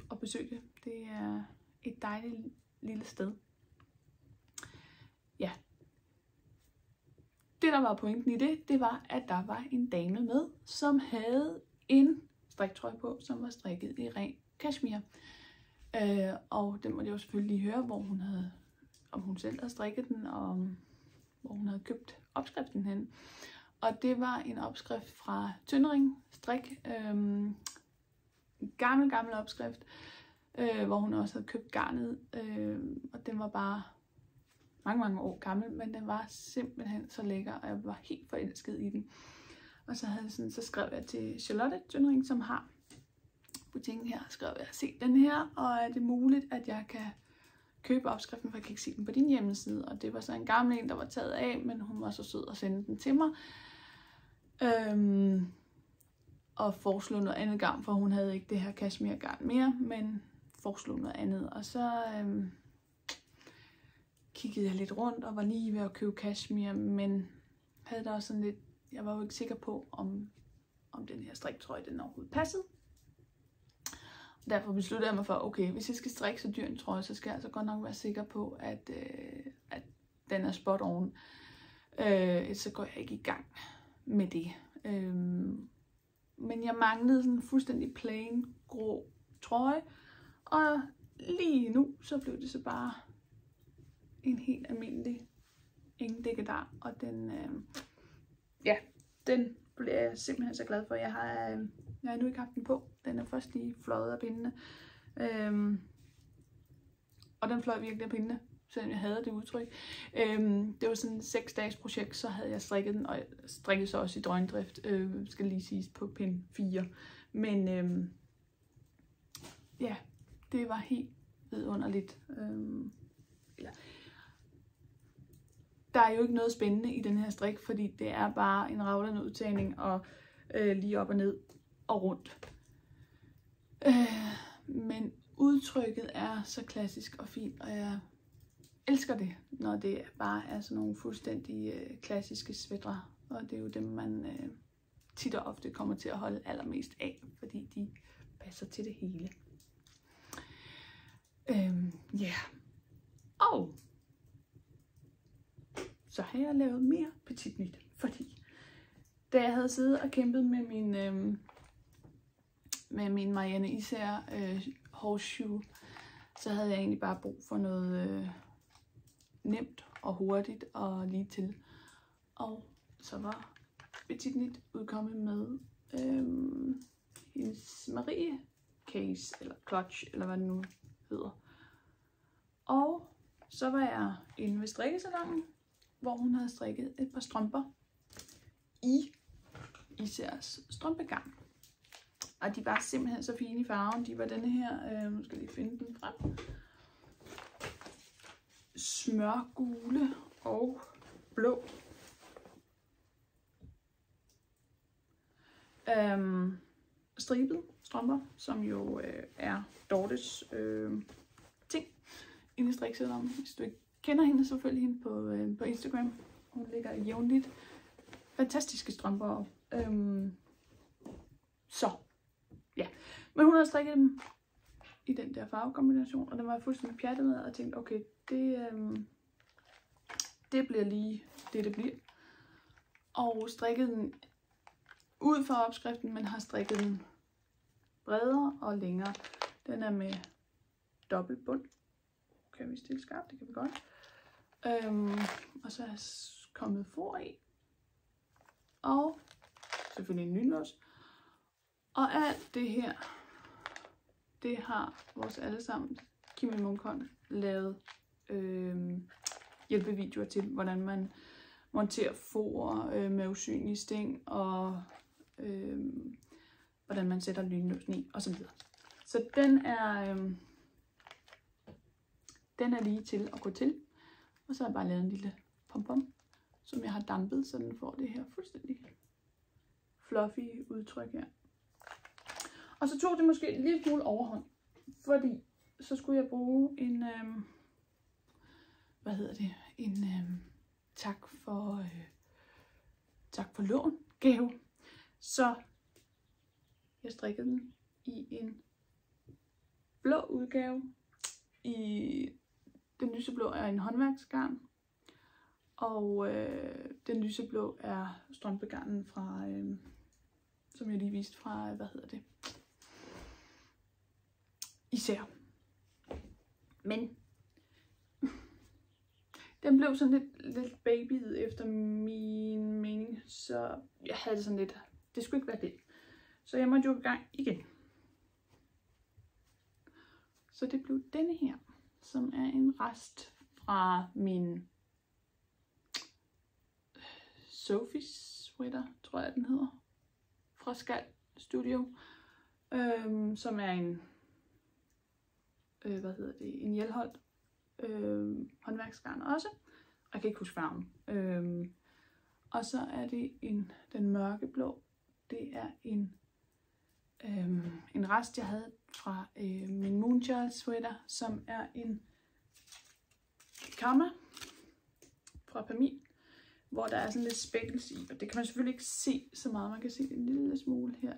og besøg det. Det er et dejligt lille sted. Ja. Det, der var pointen i det var, at der var en dame med, som havde en striktrøje på, som var strikket i ren kashmir. Og den måtte jeg jo selvfølgelig lige høre, om hun selv havde strikket den, og hvor hun havde købt opskriften hen. Og det var en opskrift fra Tøndring Strik. En gammel opskrift, hvor hun også havde købt garnet. Og den var bare mange år gammel, men den var simpelthen så lækker, og jeg var helt forelsket i den. Og så skrev jeg til Charlotte Tøndring, som har butikken her, skrev jeg, se den her, og er det muligt, at jeg kan købe opskriften, for jeg kan ikke se den på din hjemmeside. Og det var så en gammel en, der var taget af, men hun var så sød at sende den til mig. Og foreslog noget andet garn, for hun havde ikke det her kashmirgarn mere, men foreslog noget andet. Og så kiggede jeg lidt rundt og var lige ved at købe kashmir, men havde der også sådan lidt, jeg var jo ikke sikker på, om den her striktrøje, den overhovedet passede. Derfor besluttede jeg mig for, okay, hvis jeg skal strikke så dyr en trøje, så skal jeg altså godt nok være sikker på, at den er spot on. Så går jeg ikke i gang med det. Men jeg manglede sådan en fuldstændig plain grå trøje, og lige nu så blev det så bare en helt almindelig ingen dækkedar, og den bliver jeg simpelthen så glad for. Jeg har endnu ikke haft den på. Den er først lige fløjet af pindene. Og den fløj virkelig af pindene, selvom jeg havde det udtryk. Det var sådan et 6 dages projekt, så havde jeg strikket den, og jeg strikkede så også i drøndrift, skal lige siges, på pind 4. Men ja, det var helt vidunderligt. Der er jo ikke noget spændende i den her strik, fordi det er bare en ravlende udtagning, og lige op og ned og rundt. Men udtrykket er så klassisk og fint, og jeg elsker det, når det bare er sådan nogle fuldstændig klassiske sweatre, og det er jo dem, man tit og ofte kommer til at holde allermest af, fordi de passer til det hele. Ja. Og så har jeg lavet mere Petit Nyt, fordi da jeg havde siddet og kæmpet med min Marianne Isager horseshoe, så havde jeg egentlig bare brug for noget nemt og hurtigt og lige til. Og så var Petit Nyt udkommet med hendes Marie case, eller clutch, eller hvad det nu hedder. Og så var jeg inde ved strikkesalongen, hvor hun havde strikket et par strømper i Isærs strømpegarn. Og de var simpelthen så fine i farven. De var denne her, nu skal jeg lige finde den frem, smørgule og blå. Stribet strømper, som jo er Dortes ting inde i strikkesalongen. Hvis du ikke kender hende, så selvfølgelig hende på Instagram. Hun lægger jævnligt fantastiske strømper op. Så ja, men hun har strikket dem i den der farvekombination, og den var jeg fuldstændig pjattet med, og jeg tænkte, okay, det bliver lige det bliver. Og strikket den ud fra opskriften, men har strikket den bredere og længere. Den er med dobbelt bund. Kan vi stille skarpt? Det kan vi godt. Og så er jeg kommet for i. Og selvfølgelig en nylås. Og alt det her, det har vores allesammen Kimi Munkholm lavet hjælpevideoer til, hvordan man monterer for med usynlige sting, og hvordan man sætter lynlåsen i, og så videre. Så den er lige til at gå til. Og så har jeg bare lavet en lille pompom, som jeg har dampet, så den får det her fuldstændig fluffy udtryk her. Og så tog det måske en lille smule overhånd, fordi så skulle jeg bruge en, tak for lån gave. Så jeg strikkede den i en blå udgave. Den lyseblå er en håndværksgarn, og den lyseblå er strømpegarnen fra, som jeg lige viste fra, Især. Men den blev sådan lidt babyet efter min mening, så jeg havde det sådan lidt, det skulle ikke være det. Så jeg måtte jo i gang igen. Så det blev denne her, som er en rest fra min Sophie sweater, tror jeg den hedder, fra Skal Studio, som er en en Hjelholt håndværksgarn også. Jeg kan ikke huske farven. Og så er det den mørkeblå. Det er en rest, jeg havde fra min Moonchild sweater, som er en Karma fra Pamil, hvor der er sådan lidt spekkels i, og det kan man selvfølgelig ikke se så meget. Man kan se en lille smule her.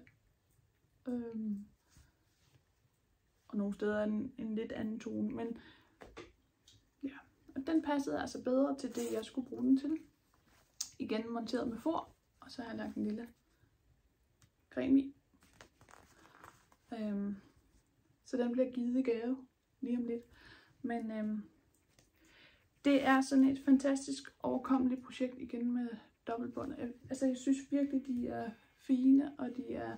Og nogle steder er en lidt anden tone, men ja, og den passede altså bedre til det, jeg skulle bruge den til. Igen monteret med for, og så har jeg lagt en lille creme i. Så den bliver givet i gave lige om lidt. Men det er sådan et fantastisk overkommeligt projekt igen med dobbeltbånd. Altså jeg synes virkelig, de er fine, og de er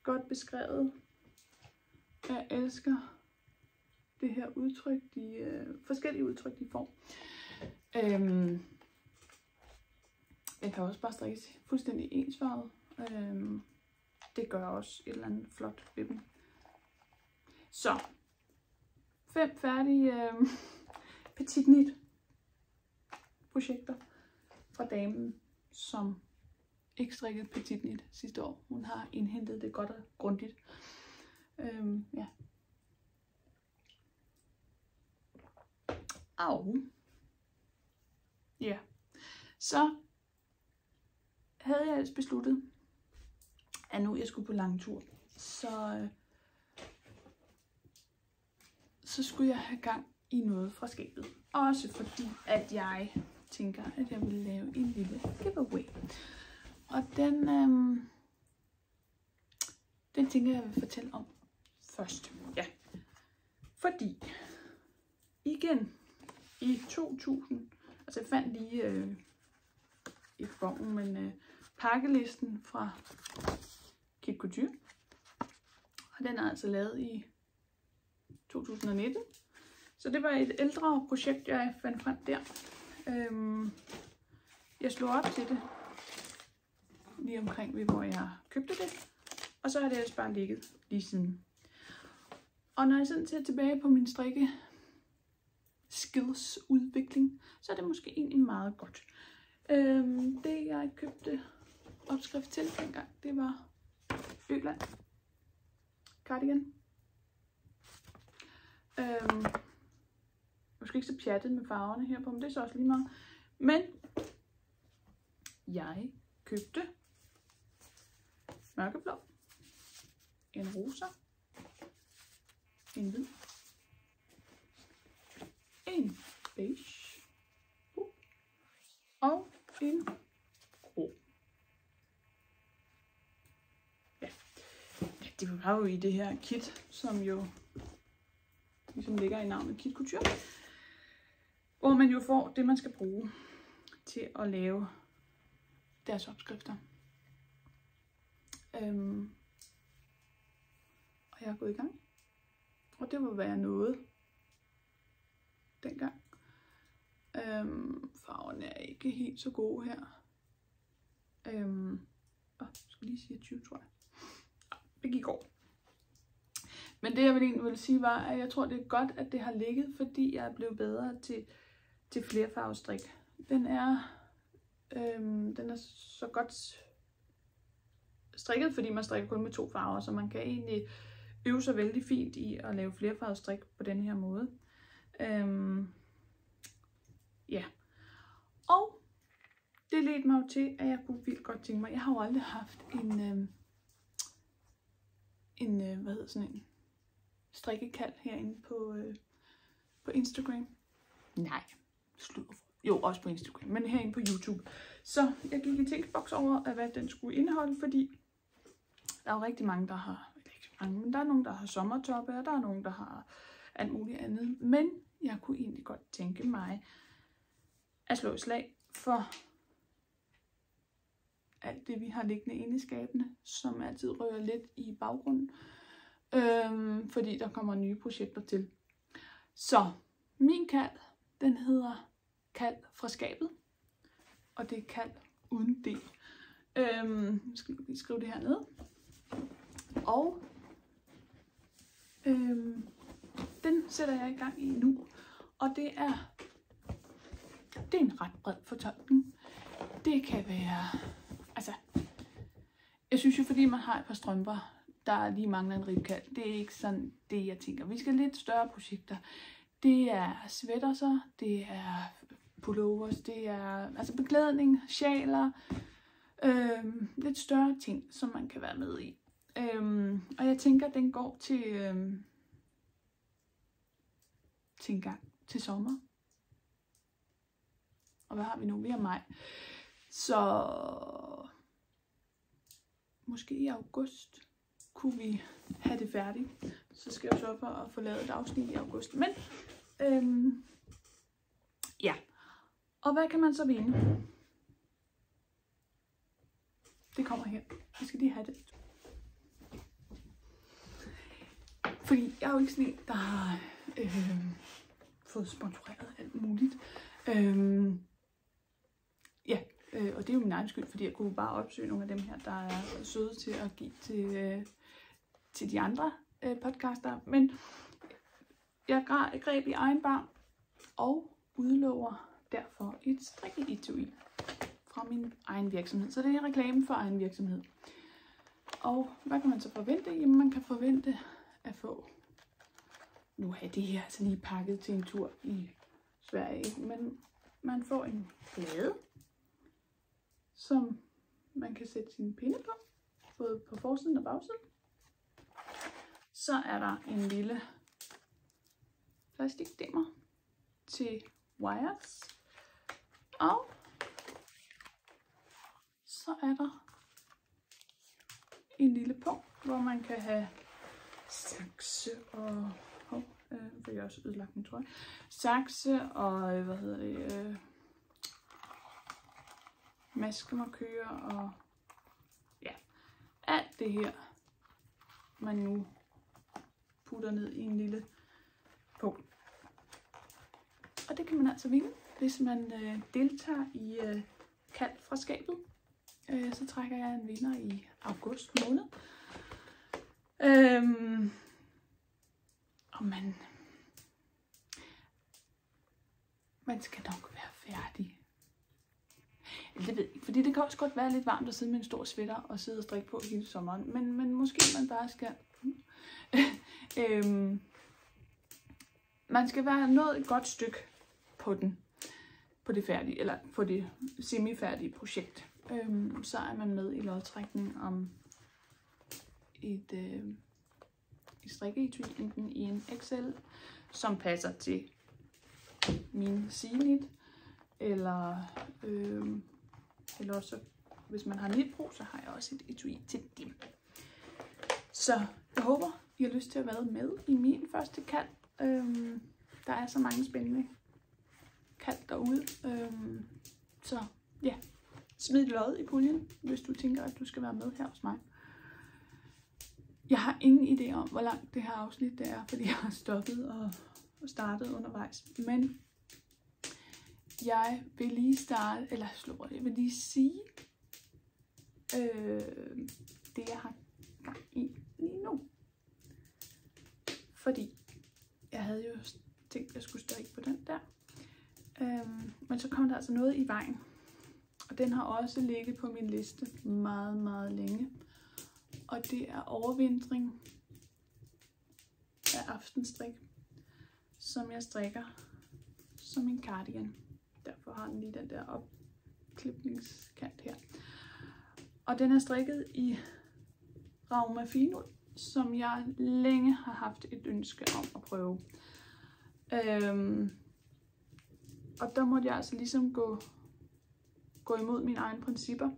godt beskrevet. Jeg elsker det her udtryk, de forskellige udtryk, de får. Jeg kan også bare strikke fuldstændig ensfarvet. Det gør også et eller andet flot ved dem. Så 5 færdige petit knit projekter fra damen, som ikke strikkede petit knit sidste år. Hun har indhentet det godt og grundigt. Ja. Ja. Så havde jeg ellers besluttet, at nu jeg skulle på lang tur, så skulle jeg have gang i noget fra skabet. Også fordi, at jeg tænker, at jeg vil lave en lille giveaway. Og den tænker jeg vil fortælle om først. Ja. Fordi igen i 2000, altså jeg fandt lige i bogen, men pakkelisten fra Kit Couture, og den er altså lavet i 2019, Så det var et ældre projekt, jeg fandt frem der. Jeg slog op til det lige omkring ved, hvor jeg købte det. Og så har det ellers bare ligget lige siden. Og når jeg sådan ser tilbage på min strikke skills udvikling, så er det måske egentlig meget godt. Det jeg købte opskrift til dengang, det var Øland cardigan. Måske ikke så pjattet med farverne her på, men det er så også lige meget. Men jeg købte mørkeblå, en rosa, en hvid, en beige og en grå. Ja, det var jo i det her kit, som jo ligesom ligger i navnet Kit Couture, hvor man jo får det, man skal bruge til at lave deres opskrifter. Og jeg er gået i gang. Og det var, hvad jeg nåede dengang. Farverne er ikke helt så gode her. Jeg skal lige sige 20, tror jeg. Det gik over. Men det jeg ville sige var, at jeg tror det er godt, at det har ligget, fordi jeg er blevet bedre til flerfarvestrik. Den er så godt strikket, fordi man strikker kun med 2 farver, så man kan egentlig øve sig vældig fint i at lave flerfarvestrik på den her måde. Ja. Og det ledte mig jo til, at jeg kunne vildt godt tænke mig. Jeg har jo aldrig haft en strikkekald herinde på Instagram. Nej, sludder. Jo, også på Instagram, men herinde på YouTube. Så jeg gik i tænkeboks over, hvad den skulle indeholde, fordi der er jo rigtig mange, der har, men der er nogen, der har sommertoppe, og der er nogen, der har alt muligt andet. Men jeg kunne egentlig godt tænke mig at slå et slag for alt det, vi har liggende inde i skabene, som altid rører lidt i baggrunden, fordi der kommer nye projekter til. Så min kald, den hedder Kald fra skabet, og det er kald uden del. Jeg skal lige skrive det her ned. Og den sætter jeg i gang i nu, og det er en ret bred fortolkning. Det kan være, altså, jeg synes jo, fordi man har et par strømper, der lige mangler en ribkald, det er ikke sådan det, jeg tænker. Vi skal lidt større projekter. Det er sweaterser, det er pullovers, det er altså beklædning, sjaler, lidt større ting, som man kan være med i. Og jeg tænker, den går til en gang til sommer. Og hvad har vi nu? Vi har maj. Så måske i august kunne vi have det færdigt. Så skal jeg sørge for at få lavet et afsnit i august. Men ja. Og hvad kan man så vinde? Det kommer her. Jeg skal lige have det. Fordi jeg er jo ikke sådan en, der har fået sponsoreret alt muligt. Og det er jo min egen skyld, fordi jeg kunne bare opsøge nogle af dem her, der er søde til at give til de andre podcaster. Men jeg greb i egen barm og udlover derfor et strikke-etui fra min egen virksomhed. Så det er en reklame for egen virksomhed. Og hvad kan man så forvente? Jamen man kan forvente at få, nu har det her altså lige pakket til en tur i Sverige, men man får en plade, som man kan sætte sine pinde på, både på forsiden og bagsiden. Så er der en lille plastikdæmmer til wires, og så er der en lille punkt, hvor man kan have sakse og for jeg også ødelagt min trøje. Sakse og maskemarkører og ja, alt det her man nu putter ned i en lille punkt. Og det kan man altså vinde, hvis man deltager i kald fra skabet. Så trækker jeg en vinder i august måned. Og man skal nok være færdig. Det ved jeg ikke, fordi det kan også godt være lidt varmt at sidde med en stor sweater og sidde og strikke på hele sommeren. Men måske man bare skal... man skal være nået et godt stykke på det færdige, eller på det semifærdige projekt. Så er man med i lodtrækning om et strikkeetui, enten i en XL, som passer til min sigenit, eller også, hvis man har nitbrug, så har jeg også et etui til dem. Så jeg håber, I har lyst til at være med i min første kald. Der er så mange spændende kald derude. Så ja, smid et lod i puljen, hvis du tænker, at du skal være med her hos mig. Jeg har ingen idé om, hvor langt det her afsnit det er, fordi jeg har stoppet og startet undervejs. Men jeg vil lige starte, eller jeg vil lige sige det, jeg har gang i lige nu. Fordi jeg havde jo tænkt, at jeg skulle strikke på den der. Men så kom der altså noget i vejen. Og den har også ligget på min liste meget, meget længe. Og det er overvintring af aftenstrik, som jeg strikker som en cardigan. Derfor har den lige den der opklipningskant her. Og den er strikket i Rauma Fino, som jeg længe har haft et ønske om at prøve. Og der måtte jeg altså ligesom gå imod mine egne principper.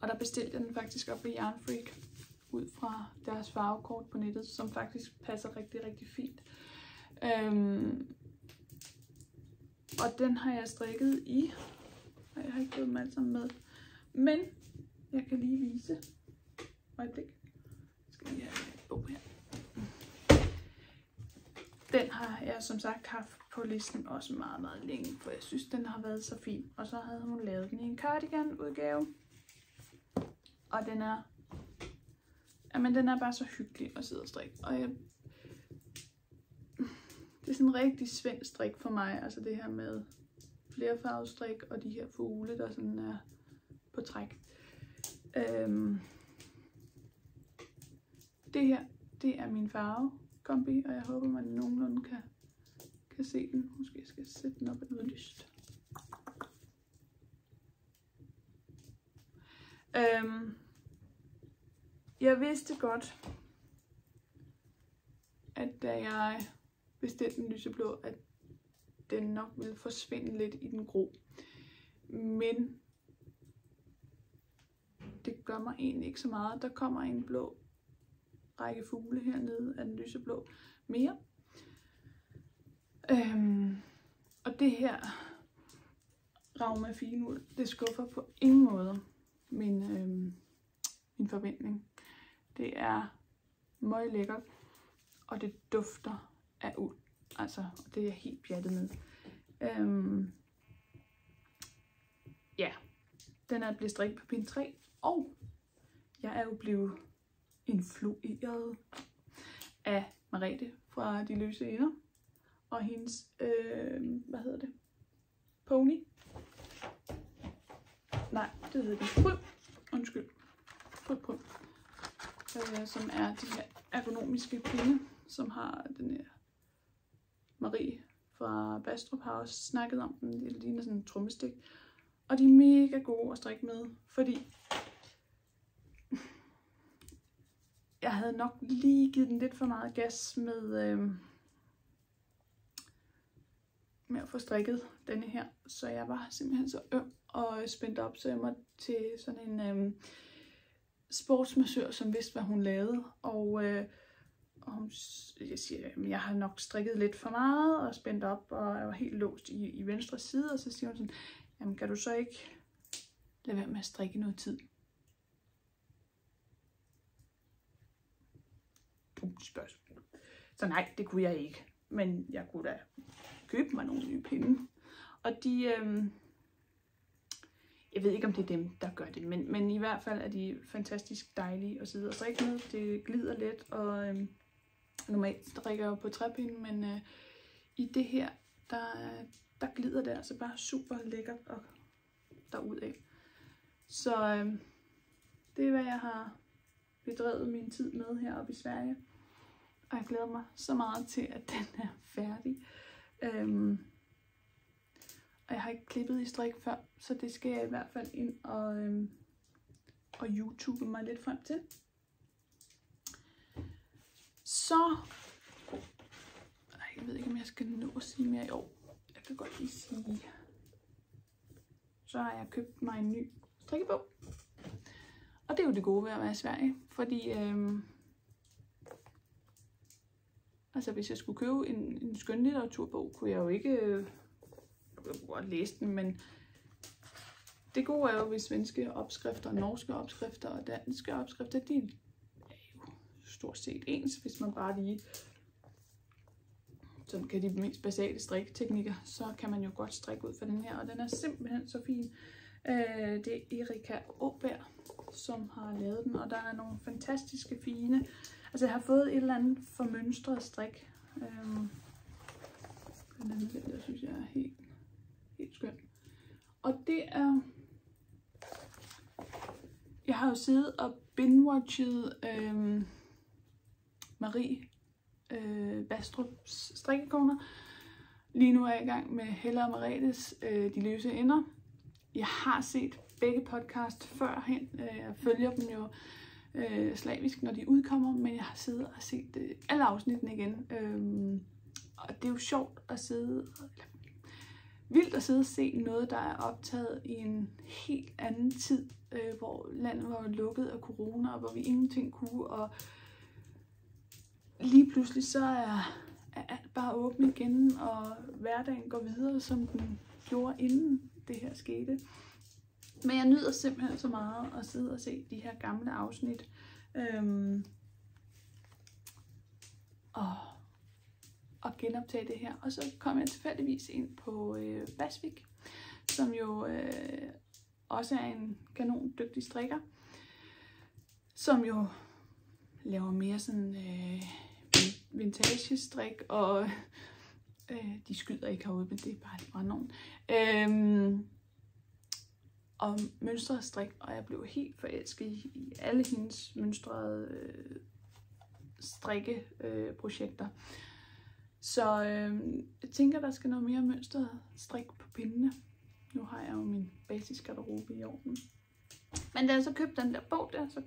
Og der bestilte jeg den faktisk op ved Yarn Freak, ud fra deres farvekort på nettet, som faktisk passer rigtig, rigtig fint. Og den har jeg strikket i, og jeg har ikke fået dem alle sammen med, men jeg kan lige vise. Øjeblik. Skal jeg lige have en bog her. Den har jeg som sagt haft på listen også meget, meget længe, for jeg synes, den har været så fin. Og så havde hun lavet den i en cardigan udgave. Og den er, den er bare så hyggelig at sidde og strikke. Og det er sådan en rigtig svensk strik for mig. Altså det her med flerfarvestrik og de her fugle, der sådan er på træk. Det her, det er min farvekombi, og jeg håber, man nogenlunde kan se den. Måske skal jeg sætte den op i noget lyst. Jeg vidste godt, at da jeg bestilte den lyseblå, at den nok ville forsvinde lidt i den grå. Men det gør mig egentlig ikke så meget. Der kommer en blå række fugle hernede af den lyseblå mere. Og det her Rauma Fino, det skuffer på ingen måde min forventning. Det er meget lækkert, og det dufter af uld. Altså, det er jeg helt pjattet med. Ja, den er blevet strikket på pind 3, og jeg er jo blevet influeret af Merete fra De Løse Ender, og hendes, pony. Nej, det hedder det. Prøv. Undskyld. Prøv. Som er de her ergonomiske pinde, som har den her Marie fra Bastrup har også snakket om den. Det ligner sådan en trommestik. Og de er mega gode at strikke med, fordi jeg havde nok lige givet den lidt for meget gas med at få strikket denne her. Så jeg var simpelthen så øm og spændt op, så jeg måtte til sådan en sportsmassør, som vidste, hvad hun lavede. Og jeg siger, at jeg har nok strikket lidt for meget og spændt op, og jeg var helt låst i venstre side. Og så siger hun sådan, jamen kan du så ikke lade være med at strikke noget tid? Dumt spørgsmål. Så nej, det kunne jeg ikke. Men jeg kunne da købe mig nogle nye pinde. Og de, jeg ved ikke om det er dem, der gør det, men i hvert fald er de fantastisk dejlige at sidde og strikke med. Det glider let, og normalt strikker jeg jo på træpinde, men i det her, der glider det altså bare super lækkert og derudad. Så det er, hvad jeg har bedrevet min tid med heroppe i Sverige. Og jeg glæder mig så meget til, at den er færdig. Og jeg har ikke klippet i strik før, så det skal jeg i hvert fald ind og YouTube mig lidt frem til. Så, jeg ved ikke, om jeg skal nå at sige mere i år. Jeg kan godt lige sige, så har jeg købt mig en ny strikkebog. Og det er jo det gode ved at være i Sverige, fordi altså hvis jeg skulle købe en skønlitteraturbog, kunne jeg jo ikke godt læse den, men det gode er jo, hvis svenske opskrifter, norske opskrifter og danske opskrifter, de er jo stort set ens, hvis man bare lige sådan kan de mest basale strikketeknikker, så kan man jo godt strikke ud for den her, og den er simpelthen så fin. Det er Erika Åberg, som har lavet den, og der er nogle fantastiske fine, altså jeg har fået et eller andet formønstret strik. Den anden, der synes jeg er helt skøn. Og det er, jeg har jo siddet og binge-watchet Marie Bastrups strikkekoner. Lige nu er jeg i gang med Helle og Maretes De løse ender. Jeg har set begge podcast førhen. Jeg følger dem jo slavisk, når de udkommer, men jeg har siddet og set alle afsnittene igen. Og det er jo sjovt at sidde, vildt at sidde og se noget, der er optaget i en helt anden tid, hvor landet var lukket af corona, og hvor vi ingenting kunne, og lige pludselig så er alt bare åbent igen, og hverdagen går videre, som den gjorde inden det her skete. Men jeg nyder simpelthen så meget at sidde og se de her gamle afsnit. Og genoptage det her. Og så kom jeg tilfældigvis ind på Basvik, som jo også er en kanon dygtig strikker, som jo laver mere sådan vintage strik, og de skyder ikke herude, men det er bare et brandovn. Og mønstret strik, og jeg blev helt forelsket i alle hendes mønstrede strikkeprojekter. Så jeg tænker, der skal noget mere mønstret strik på pindene. Nu har jeg jo min basisgarderobe i orden. Men da jeg så købte den der bog der, så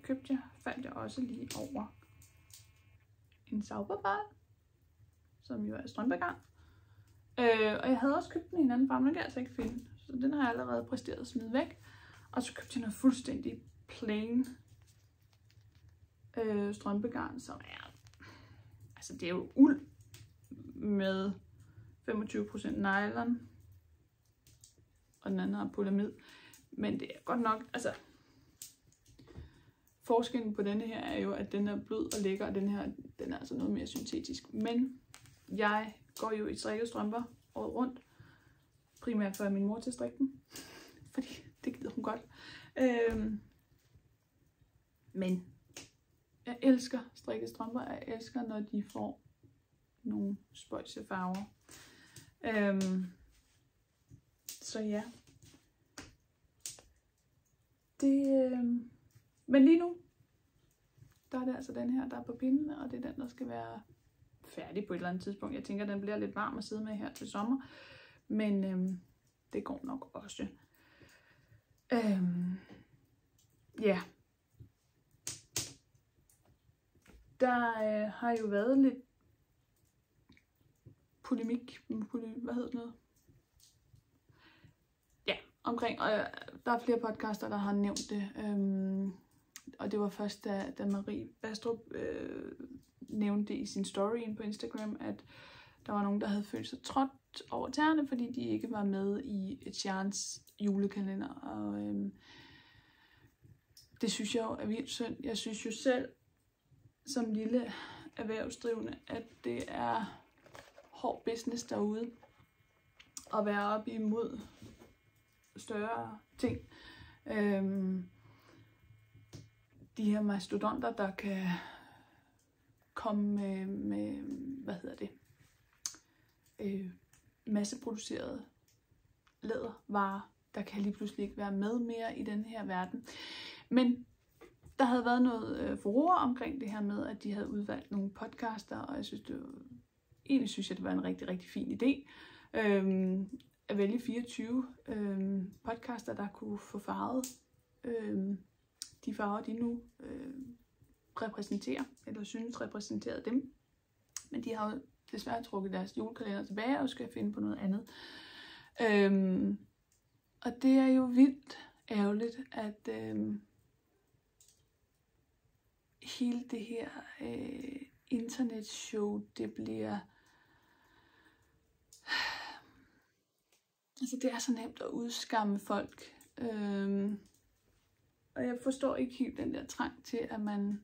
faldt jeg også lige over en Sauberbar, som jo er strømpegarn. Og jeg havde også købt den i en anden farve, men den kan jeg altså ikke finde. Så den har jeg allerede præsteret at smide væk. Og så købte jeg noget fuldstændig plain strømpegarn, som er, altså det er jo uld med 25% nylon, og den anden har polyamid. Men det er godt nok, altså forskellen på denne her er jo, at den er blød og lækker, og den her, den er altså noget mere syntetisk. Men jeg går jo i strikkede strømper året rundt, primært for min mor til at strikke dem, fordi det gider hun godt. Men jeg elsker strikkede strømper, jeg elsker, når de får nogle spøjse farver. Så ja. Men lige nu, der er det altså den her, der er på pinden, og det er den, der skal være færdig på et eller andet tidspunkt. Jeg tænker, den bliver lidt varm at sidde med her til sommer, men det går nok også. Ja. Der har jo været lidt polemik, hvad hedder det noget? Ja, omkring, og der er flere podcaster, der har nævnt det, og det var først, da Marie Bastrup nævnte det i sin story på Instagram, at der var nogen, der havde følt sig trådt over tæerne, fordi de ikke var med i et Charns julekalender, og det synes jeg jo er vildt synd. Jeg synes jo selv, som lille erhvervsdrivende, at det er hård business derude. at være op imod større ting. De her mastodonter, der kan komme med masseproducerede lædervarer, der kan lige pludselig ikke være med mere i den her verden. Men der havde været noget furore omkring det her med, at de havde udvalgt nogle podcaster, og jeg synes, det var en rigtig, rigtig fin idé. At vælge 24 podcaster, der kunne få farvet de farver, de nu repræsenterer, eller synes repræsenterede dem. Men de har jo desværre trukket deres julekalender tilbage og skal finde på noget andet. Og det er jo vildt ærgerligt, at hele det her internetshow, det bliver... Altså det er så nemt at udskamme folk. Og jeg forstår ikke helt den der trang til, at man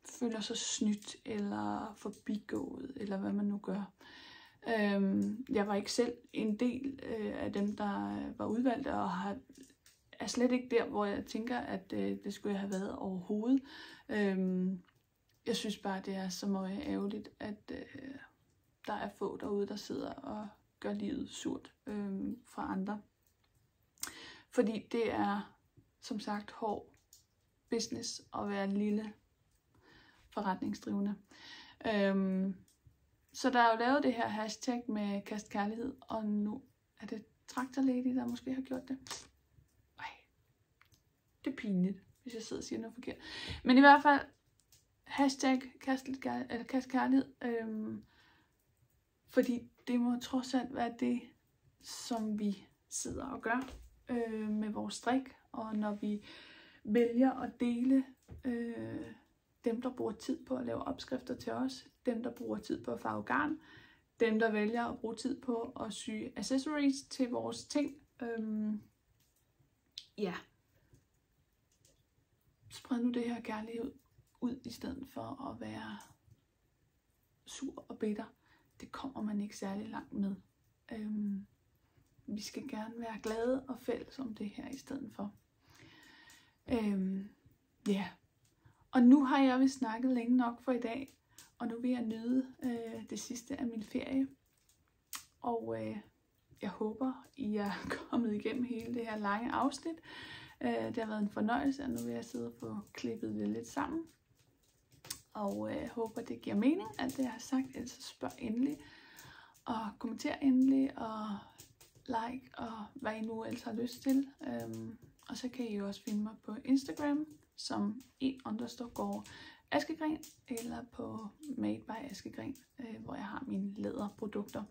føler sig snydt eller forbigået, eller hvad man nu gør. Jeg var ikke selv en del af dem, der var udvalgt, og er slet ikke der, hvor jeg tænker, at det skulle jeg have været overhovedet. Jeg synes bare, det er så meget ærgerligt, at der er få derude, der sidder og gør livet surt for andre. Fordi det er, som sagt, hård business at være en lille forretningsdrivende. Så der er jo lavet det her hashtag med kast kærlighed, og nu er det Traktor Lady, der måske har gjort det. Ej, det er pinligt, hvis jeg sidder og siger noget forkert. Men i hvert fald, hashtag kast kærlighed, fordi det må trods alt være det, som vi sidder og gør med vores strik, og når vi vælger at dele dem, der bruger tid på at lave opskrifter til os, dem, der bruger tid på at farve garn, dem, der vælger at bruge tid på at sy accessories til vores ting. Ja. Spred nu det her kærlighed ud, i stedet for at være sur og bitter. Det kommer man ikke særlig langt med. Vi skal gerne være glade og fælles om det her i stedet for. Ja. Og nu har jeg vist snakket længe nok for i dag, og nu vil jeg nyde det sidste af min ferie. Og jeg håber, I er kommet igennem hele det her lange afsnit. Det har været en fornøjelse, og nu vil jeg sidde og få klippet det lidt sammen. Og jeg håber, det giver mening, alt det jeg har sagt. Ellers spørg endelig, og kommenter endelig, og like, og hvad I nu ellers har lyst til. Og så kan I jo også finde mig på Instagram som _Askegren, eller på Made by Askegren, hvor jeg har mine læderprodukter.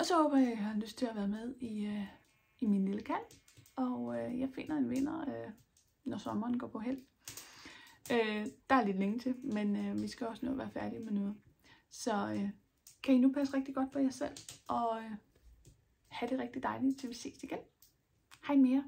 Og så håber jeg, at I har lyst til at være med i min lille kald. Og jeg finder en vinder, når sommeren går på held. Der er lidt længe til, men vi skal også nå at være færdige med noget. Så kan I nu passe rigtig godt på jer selv, og have det rigtig dejligt, til vi ses igen. Hej mere.